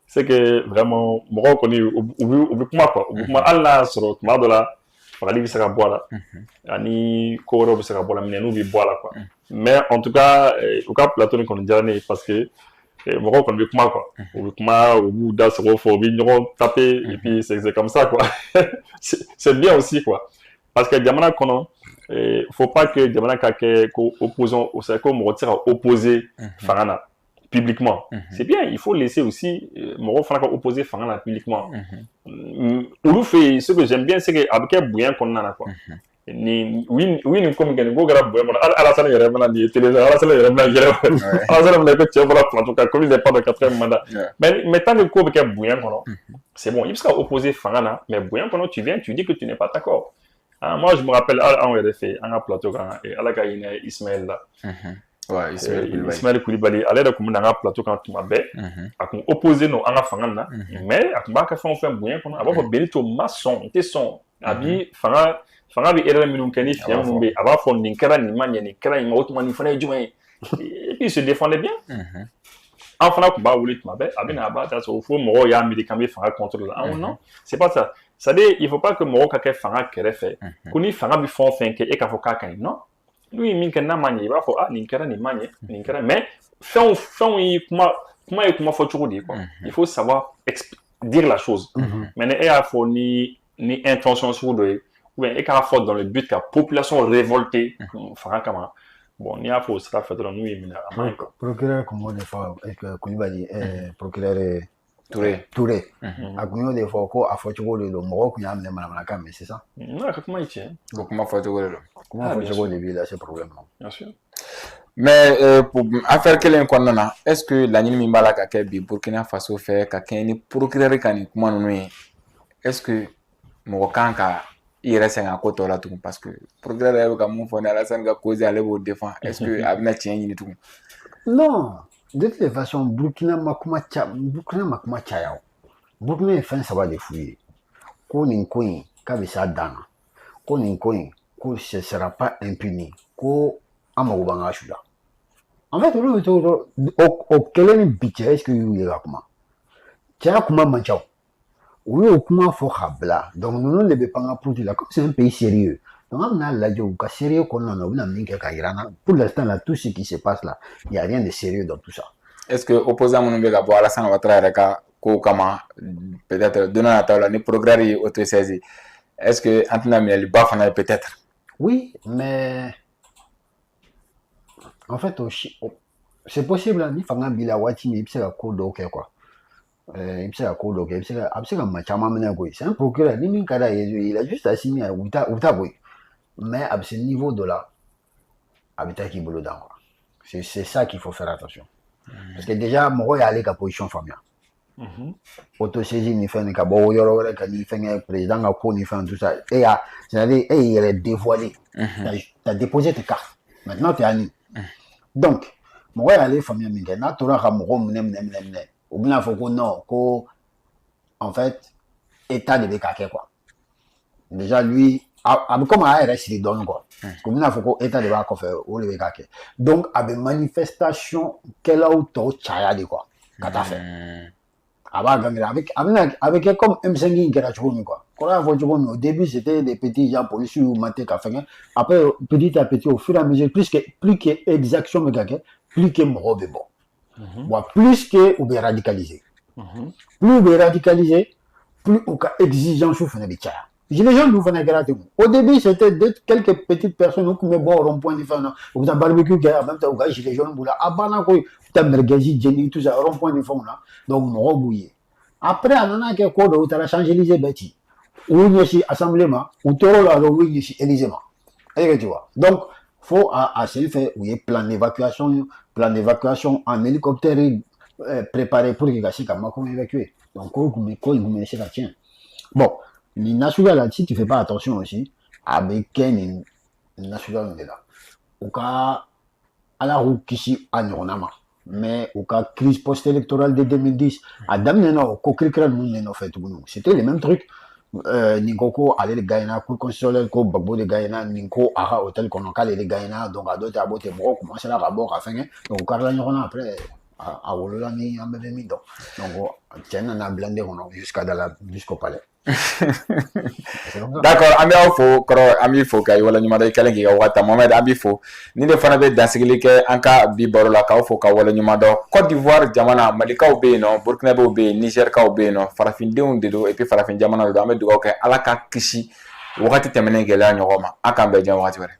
c'est que vraiment, moi, on est au bout quoi. Au bout Allah, sur le de là. Fali bi se ka bɔ la ani ko wɛrɛw bi se ka bɔ la minɛnw bi bɔ la quoi mais en tout cas u ka plateau ni kɔni diyara ne ye parce que mɔgɔw kɔni bɛ kuma quoi u bɛ kuma u b'u da sɔgɔ fɔ u bɛ ɲɔgɔn taper et puis c'est comme ça quoi c'est bien aussi quoi parce que jamana kɔnɔ faut pas que jamana ka kɛ ko opposant au c'est comme mɔgɔ tɛ se ka opposer fanga na publiquement. C'est bien, il faut laisser aussi mɔgɔ fana ka opposer fanga na publiquement. Olu fɛ ce que j'aime bien c'est que a bɛ kɛ bonya kɔnɔna na quoi. Ni ni comme que ni ko kɛra bonya kɔnɔ Alassane yɛrɛ mana nin ye télé Alassane yɛrɛ mana yɛrɛ Alassane mana ko cɛ bɔra plateau kan comme il n'est pas de 4e mandat. Mais tant que ko bɛ kɛ bonya kɔnɔ, c'est bon, il bɛ se ka opposer fanga na, mais bonya kɔnɔ tu viens tu dis que tu n'es pas d'accord. Moi je me rappelle anw yɛrɛ fɛ an ka plateau kan Ala ka hinɛ Ismaël la. Ouais, Ismaël Koulibaly ale yɛrɛ kun bɛ na an ka plateau kan tuma bɛɛ a kun opposé no an ka fanga na mais a kun b'a ka fɛn o fɛn bonya kɔnɔ a b'a fɔ Benito ma sɔn n tɛ sɔn a bi fanga bɛ erreur minnu kɛ ni fiɲɛ minnu bɛ yen a b'a fɔ nin kɛra nin ma ɲɛ nin kɛra nin ma o tuma nin fana ye jumɛn ye et puis il se défendait bien an fana kun b'a wuli tuma bɛɛ a bɛ na a b'a ta sɔrɔ fo mɔgɔw y'a miiri k'an bɛ fanga contrôle la non c'est pas ça c'est-à-dire il faut pas que mɔgɔw ka kɛ fanga kɛrɛfɛ ko ni fanga bɛ fɛn o fɛn kɛ e k'a fɔ k'a ka ɲi non lui min kɛ n'a ma ɲɛ i b'a fɔ nin kɛra nin ma ɲɛ nin kɛra mais fɛnw ye kuma ye kuma fɔ cogo de ye quoi il faut savoir dire la chose mais e y'a fɔ ni intention sugu dɔ ye ou bien e k'a fɔ dans le but ka population révolter fanga kama bon n'i y'a fɔ o sira fɛ dɔrɔn n'u y'i minɛ a man ɲi quoi. Procureur comme on le fait Koulibaly procureur Touré a kun y'o de fɔ ko a fɔcogo de don mɔgɔw kun y'a minɛ manamanakan mais c'est ça non a ka kuma ye tiɲɛ ko kuma fɔcogo de don kuma fɔcogo de b'i la c'est problème bien sûr mais pour affaire kelen kɔnɔna na est-ce que laɲini min b'a la ka kɛ bi Burkina Faso fɛ ka kɛ ni procureur ka nin kuma ninnu ye est-ce que mɔgɔ kan ka i yɛrɛ sɛgɛn ko tɔ la tugun parce que procureur yɛrɛ bɛ ka mun fɔ ni Alassane ka cause ale b'o défend est-ce que a bɛna tiɲɛ ɲini tugun non de toute façon Burkina ma kuma caya Burkina ye fɛn saba de f'u ye ko nin ko in k'a bɛ s'a dan na ko nin ko in ko ce sera pas impuni ko an mago b'an ka su la en fait olu bɛ to o kɛlen ni bi cɛ est-ce que y'u ye ka kuma cɛya kuma man ca u y'o kuma fɔ k'a bila donc ninnu de bɛ pan ka puruti la comme c'est un pays sérieux donc an bɛna lajɛ u ka sérieux kɔnɔna na u bɛna min kɛ ka yira na pour l'instant là tout ce qui se passe là il y a rien de sérieux dans tout ça. Est-ce que opposant minnu bɛ ka bɔ Alassane Ouattara yɛrɛ ka ko kama peut-être don n'a nataw la ni procureur ye autosaisi est-ce que an tɛna minɛliba fana ye peut-être. Oui mais en fait c'est possible ni fanga b'i la waati min i bɛ se ka ko dɔw kɛ quoi. I bɛ se ka ko dɔw kɛ a bɛ se ka maa caman minɛ koyi c'est un procureur ni min ka d'a ye il a juste à signer u bɛ taa koyi mais a bɛ se niveau dɔ la a bɛ taa k'i bolo dan quoi c'est ça qu'il faut faire attention parce que déjà mɔgɔ y'ale ka position faamuya autosaisine ni fɛn ka bɔ yɔrɔ wɛrɛ ka ni fɛn président ka ko ni fɛn tout ça c'est-à-dire e y'i yɛrɛ dévoiler t'as déposé tes cartes maintenant t'es admis donc mɔgɔ y'ale faamuya min kɛ n'a tora ka mɔgɔw minɛ ou bien faut que non, en fait, état de kake quoi. Déjà lui, comme a RS donne quoi. Comme il faut que état de faire ou le kake. Donc avec manifestation quelle auto chaya de quoi. Kata fait. Avec comme M5 qui a joué quoi. Au début c'était des petits gens policiers ou maté ka fait. Après petit à petit au fur et à mesure plus que exaction me kake, plus que morobe bon. Plus que ou bien radicalisé. Plus ou bien radicalisé, plus ou cas exigence ou fana bichaya. Les gens nous font gratter. Au début, c'était quelques petites personnes qui me bon rond-point différent. Vous avez barbecue qui a même temps où les gens boula. Abana koi, t'as merguezi, jenny tout ça rond-point différent là. Donc mon rebouillé. Après, on a quelque chose où t'as changé les bêtis. Ou il y a assemblement, ou t'auras là où il y a élisement. Et tu vois. Donc faut à ce fait où il y a plan d'évacuation en hélicoptère préparé pour que les gens puissent évacuer. Donc il ça tient. Bon, les nationales si tu fais pas attention aussi avec une nationale de là. Au cas à la roue qui à Nyornama, mais au cas crise post-électorale de 2010, à Damneno, Kokrikra nous fait tout c'était les mêmes trucs. Ninkoko allait le Gaïna, Cour constitutionnelle, Ko Bagbo de Gaïna, Ninko, Ara Hôtel Konokal et les Gaïna, donc à d'autres à botte et bro, commencer la rabord à fin, donc Carla Nyorna après, à Wololani, à Mevemi, donc, tiens, on a blindé jusqu'au palais. D'accord, an bɛ fo kɔrɔ an b'i fo ka wala ɲuman i kɛlen k'i ka waati Mohamed an b'i fo ni de fana bɛ dansigili kɛ an ka bi baro la k'aw fo ka wala ɲuman dɔn Côte d'Ivoire jamana Malikaw bɛ yen nɔ Burkinabɛw bɛ yen Nigerkaw bɛ yen nɔ farafindenw de don et puis farafin jamana de don an bɛ dugawu kɛ Ala ka kisi wagati tɛmɛnen gɛlɛya ɲɔgɔn ma a k'an bɛɛ diya wagati wɛrɛ